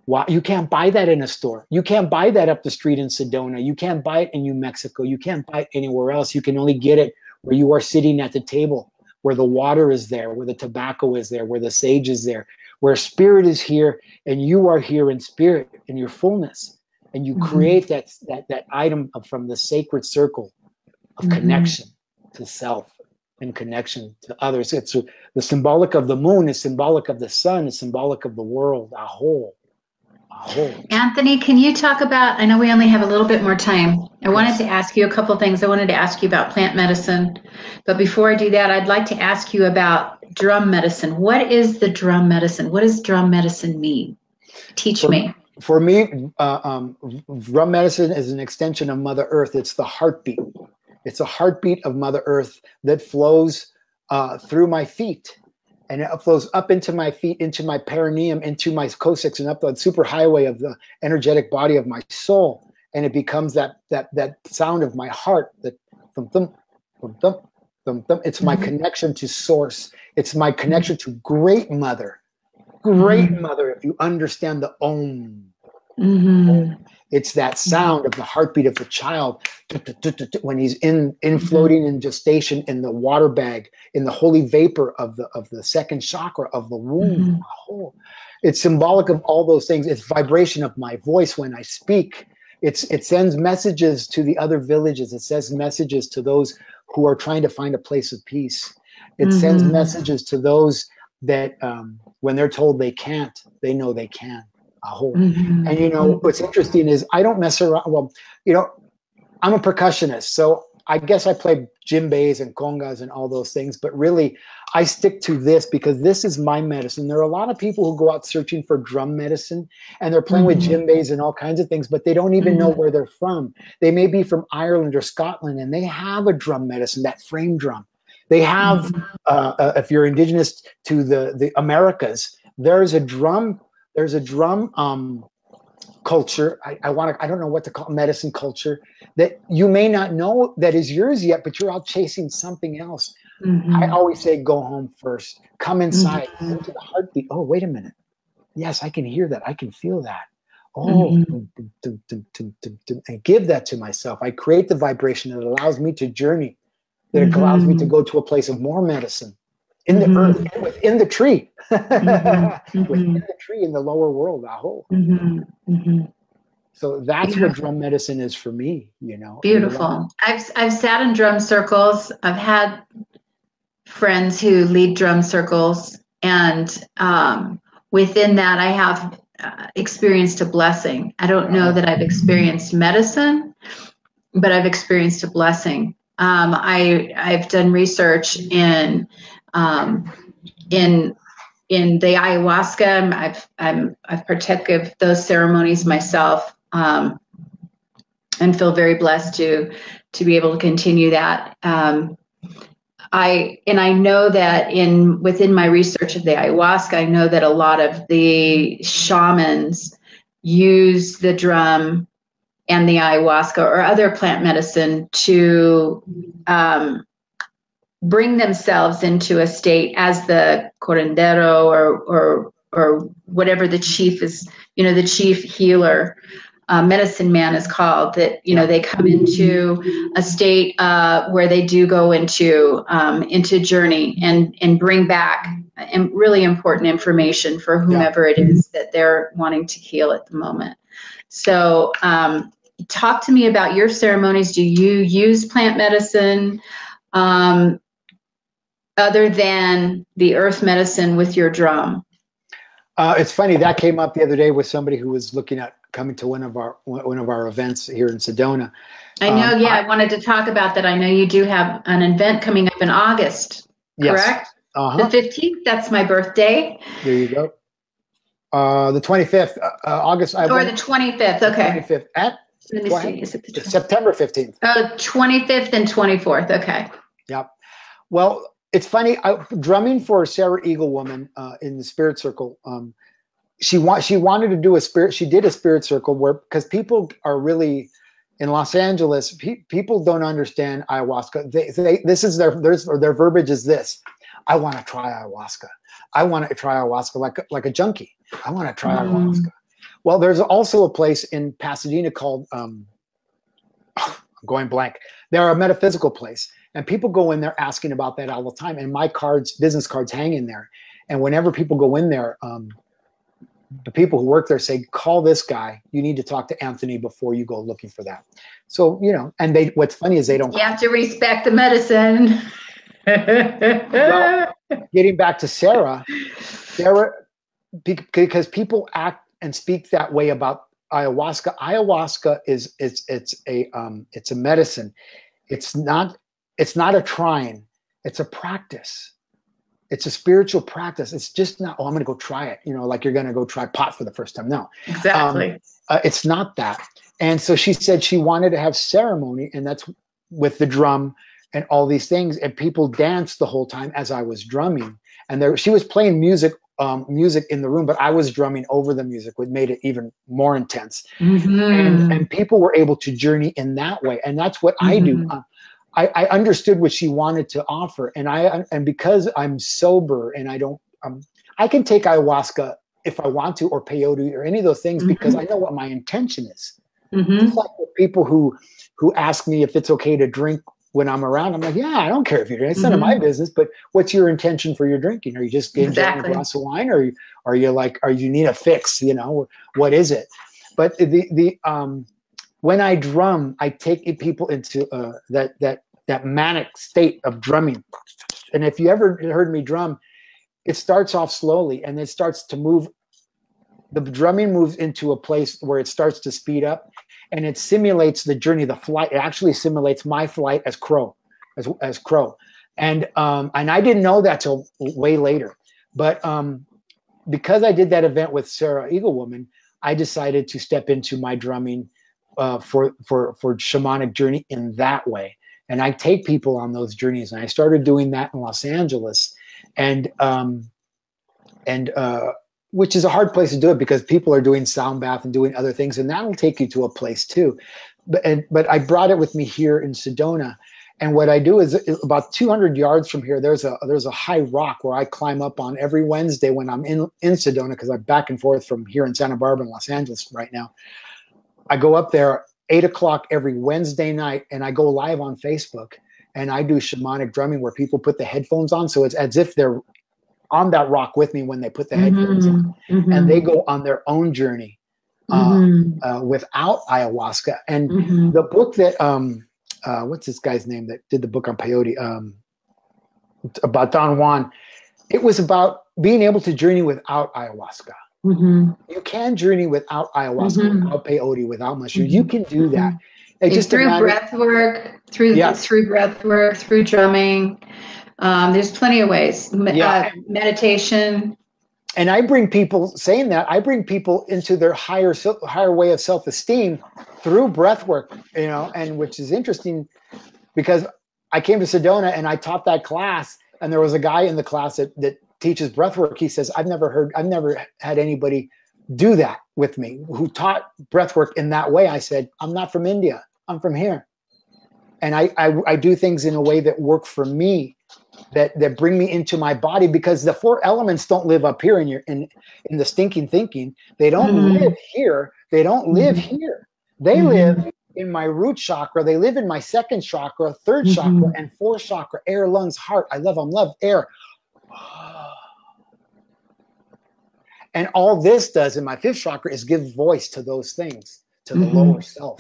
S1: wow, you can't buy that in a store. You can't buy that up the street in Sedona. You can't buy it in New Mexico. You can't buy it anywhere else. You can only get it where you are sitting at the table, where the water is there, where the tobacco is there, where the sage is there, where spirit is here, and you are here in spirit, in your fullness. And you create that item from the sacred circle of connection to self and connection to others. It's the symbolic of the moon is symbolic of the sun, is symbolic of the world, a whole.
S2: Anthony, can you talk about, I know we only have a little bit more time. I wanted to ask you a couple of things. I wanted to ask you about plant medicine. But before I do that, I'd like to ask you about drum medicine. What is the drum medicine? What does drum medicine mean? Teach me.
S1: For me, drum medicine is an extension of Mother Earth. It's the heartbeat. It's a heartbeat of Mother Earth that flows through my feet. And it flows up into my feet, into my perineum, into my coccyx, and up the superhighway of the energetic body of my soul. And it becomes that sound of my heart, that thump, thump, thump, thump, thump, thump. It's my connection to source. It's my connection to Great Mother. Great Mother, if you understand the Om. It's that sound of the heartbeat of the child when he's in floating in gestation in the water bag, in the holy vapor of the second chakra of the womb. It's symbolic of all those things. It's vibration of my voice when I speak. It sends messages to the other villages. It sends messages to those who are trying to find a place of peace. It sends messages to those that when they're told they can't, they know they can. And you know, what's interesting is I don't mess around. Well, you know, I'm a percussionist, so I guess I play djembes and congas and all those things, but really I stick to this because this is my medicine. There are a lot of people who go out searching for drum medicine and they're playing with djembes and all kinds of things, but they don't even know where they're from. They may be from Ireland or Scotland and they have a drum medicine, that frame drum. They have, if you're indigenous to the Americas, there's a drum culture. I don't know what to call medicine culture that you may not know that is yours yet, but you're out chasing something else. I always say, go home first, come inside, into the heartbeat. Oh, wait a minute. Yes, I can hear that. I can feel that. Oh, and give that to myself. I create the vibration that allows me to journey, that allows me to go to a place of more medicine in the earth, and within the tree, within the tree in the lower world. So that's what drum medicine is for me, you know.
S2: Beautiful. I've sat in drum circles. I've had friends who lead drum circles, and within that, I have experienced a blessing. I don't know that I've experienced medicine, but I've experienced a blessing. I've done research in the ayahuasca. I've partaken of those ceremonies myself, and feel very blessed to be able to continue that. I know that within my research of the ayahuasca, I know that a lot of the shamans use the drum and the ayahuasca or other plant medicine to bring themselves into a state as the curandero or whatever the chief is, you know, the chief healer, medicine man is called, that, you know, they come into a state where they do go into journey and bring back really important information for whomever it is that they're wanting to heal at the moment. So talk to me about your ceremonies. Do you use plant medicine other than the earth medicine with your drum?
S1: It's funny, that came up the other day with somebody who was looking at coming to one of our events here in Sedona.
S2: I know, I wanted to talk about that. I know you do have an event coming up in August, correct? The 15th, that's my birthday.
S1: There you go. The 25th, August.
S2: Or the 25th, okay.
S1: 25th at?
S2: Let me see, is it the
S1: September 15th.
S2: Oh, 25th and 24th, okay.
S1: Yep. Well, it's funny, drumming for Sarah Eagle Woman in the Spirit Circle. She wanted to do she did a Spirit Circle where, because people are really, in Los Angeles, people don't understand ayahuasca. This is their verbiage is this: I want to try ayahuasca. I want to try ayahuasca like a junkie. I want to try ayahuasca. Well, there's also a place in Pasadena called, I'm going blank. They're a metaphysical place. And people go in there asking about that all the time. And my business cards hang in there. And whenever people go in there, the people who work there say, call this guy. You need to talk to Anthony before you go looking for that. So, you know, and what's funny is they don't.
S2: You have to respect the medicine.
S1: Well, getting back to Sarah, because people act and speak that way about ayahuasca. Ayahuasca it's a medicine. It's not a trying. It's a practice. It's a spiritual practice. It's just not, I'm going to go try it. You know, like you're going to go try pot for the first time. No,
S2: exactly.
S1: It's not that. And so she said she wanted to have ceremony, and that's with the drum and all these things. And people danced the whole time as I was drumming. And she was playing music in the room, but I was drumming over the music, which made it even more intense. And people were able to journey in that way. And that's what I do. I understood what she wanted to offer, and because I'm sober and I don't, I can take ayahuasca if I want to, or peyote or any of those things, because I know what my intention is.
S2: Mm-hmm.
S1: Just like the people who ask me if it's okay to drink when I'm around, I'm like, yeah, I don't care if you drink. It's none of my business. But what's your intention for your drinking? Are you just enjoying a glass of wine, or are you need a fix? You know, what is it? But when I drum, I take people into that manic state of drumming. And if you ever heard me drum, it starts off slowly and it starts to move. The drumming moves into a place where it starts to speed up, and it simulates the journey, the flight. It actually simulates my flight as Crow. And I didn't know that till way later. But because I did that event with Sarah Eaglewoman, I decided to step into my drumming for shamanic journey in that way. And I take people on those journeys, and I started doing that in Los Angeles, and which is a hard place to do it because people are doing sound bath and doing other things, and that'll take you to a place too. But I brought it with me here in Sedona, and what I do is about 200 yards from here, there's a high rock where I climb up on every Wednesday when I'm in Sedona, because I'm back and forth from here in Santa Barbara and Los Angeles right now. I go up there 8 o'clock every Wednesday night, and I go live on Facebook, and I do shamanic drumming where people put the headphones on, so it's as if they're on that rock with me when they put the headphones on, and they go on their own journey without ayahuasca. And the book that what's this guy's name that did the book on peyote, about Don Juan, it was about being able to journey without ayahuasca. You can journey without ayahuasca, without peyote, without mushrooms. You can do that. It just
S2: through breath work, through breath work, through drumming. There's plenty of ways. Meditation. And
S1: I bring people, saying that, I bring people into their higher way of self-esteem through breath work, you know, and which is interesting because I came to Sedona and I taught that class, and there was a guy in the class that teaches breath work. He says, I've never had anybody do that with me who taught breath work in that way. I said, I'm not from India. I'm from here. And I do things in a way that work for me, that bring me into my body, because the 4 elements don't live up here in the stinking thinking. They don't live here. They don't live here. They live in my root chakra. They live in my 2nd chakra, 3rd chakra, and 4th chakra, air, lungs, heart. I love them. Love air. And all this does in my 5th chakra is give voice to those things, to the lower self,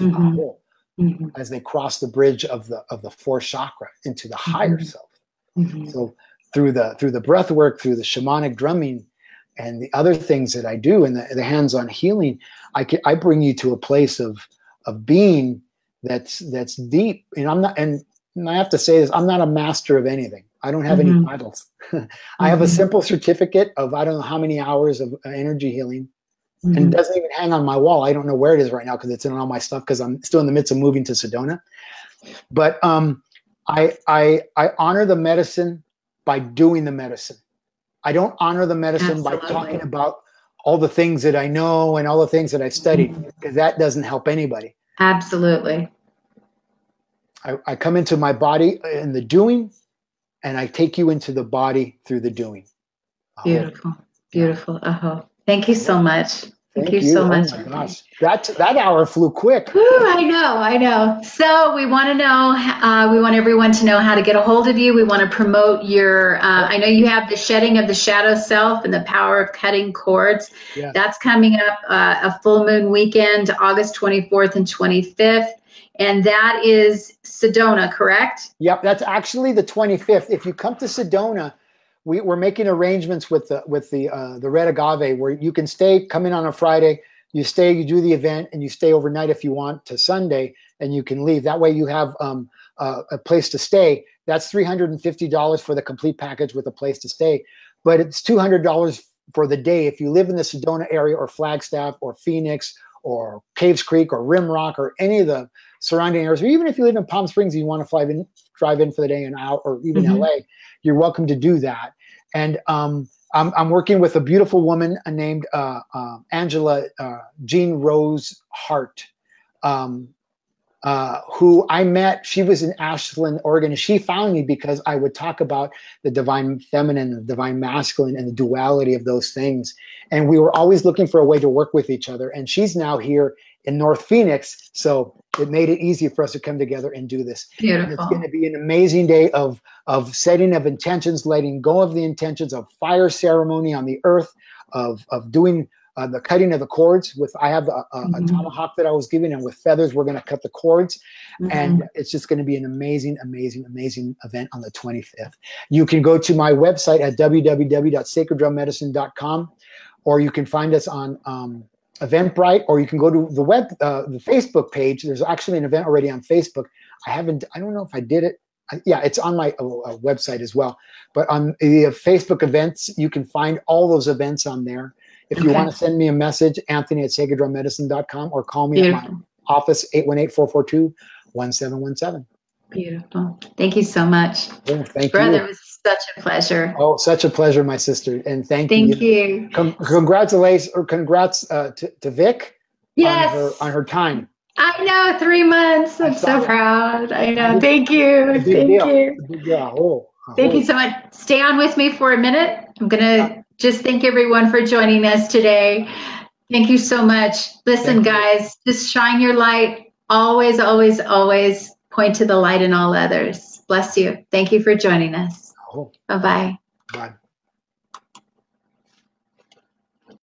S1: as they cross the bridge of the 4th chakra into the higher self. So through the breath work, through the shamanic drumming, and the other things that I do, and the hands-on healing, I bring you to a place of being that's deep. And I have to say this: I'm not a master of anything. I don't have any titles. I have a simple certificate of I don't know how many hours of energy healing, and it doesn't even hang on my wall. I don't know where it is right now because it's in all my stuff, because I'm still in the midst of moving to Sedona. But I honor the medicine by doing the medicine. I don't honor the medicine by talking about all the things that I know and all the things that I've studied, because that doesn't help anybody.
S2: Absolutely.
S1: I come into my body in the doing, and I take you into the body through the doing.
S2: Beautiful. Beautiful. Thank you so much. Thank you so much.
S1: Oh my gosh, that hour flew quick.
S2: Ooh, I know. So we want to know, we want everyone to know how to get a hold of you. We want to promote your, I know you have the shedding of the shadow self and the power of cutting cords. Yes. That's coming up a full moon weekend, August 24th and 25th. And that is Sedona, correct?
S1: Yep, that's actually the 25th. If you come to Sedona, we're making arrangements with the Red Agave, where you can come in on a Friday, you do the event, and you stay overnight if you want to Sunday, and you can leave. That way you have a place to stay. That's $350 for the complete package with a place to stay, but it's $200 for the day if you live in the Sedona area, or Flagstaff, or Phoenix, or Caves Creek, or Rimrock, or any of the surrounding areas, or even if you live in Palm Springs and you want to drive in for the day and out, or even LA, you're welcome to do that. And I'm working with a beautiful woman named Angela Jean Rose Hart. who I met. She was in Ashland, Oregon, and she found me because I would talk about the divine feminine, the divine masculine, and the duality of those things. And we were always looking for a way to work with each other. And she's now here in North Phoenix, so it made it easy for us to come together and do this.
S2: Beautiful.
S1: And it's going to be an amazing day of setting of intentions, letting go of the intentions, of fire ceremony on the earth, of doing the cutting of the cords. I have a tomahawk that I was given, and with feathers we're going to cut the cords. And it's just going to be an amazing, amazing, amazing event on the 25th. You can go to my website at www.sacreddrummedicine.com, or you can find us on Eventbrite, or you can go to the the Facebook page. There's actually an event already on Facebook. I don't know if I did it. Yeah, it's on my website as well. But on the Facebook events, you can find all those events on there. If you want to send me a message, Anthony@sacreddrummedicine.com, or call me at my office, 818-442-1717.
S2: Beautiful. Thank you so much.
S1: Oh, thank
S2: Brother,
S1: you.
S2: it was such a pleasure.
S1: Oh, such a pleasure, my sister. And thank you.
S2: Thank you.
S1: Congratulations, or congrats to Vic on her time.
S2: I know, 3 months. I'm so proud. I know. Thank you. Thank you. Thank you so much. Stay on with me for a minute. I'm going to just thank everyone for joining us today. Thank you so much. Listen, guys, just shine your light. Always, always, always point to the light in all others. Bless you. Thank you for joining us. Bye-bye.
S1: Bye.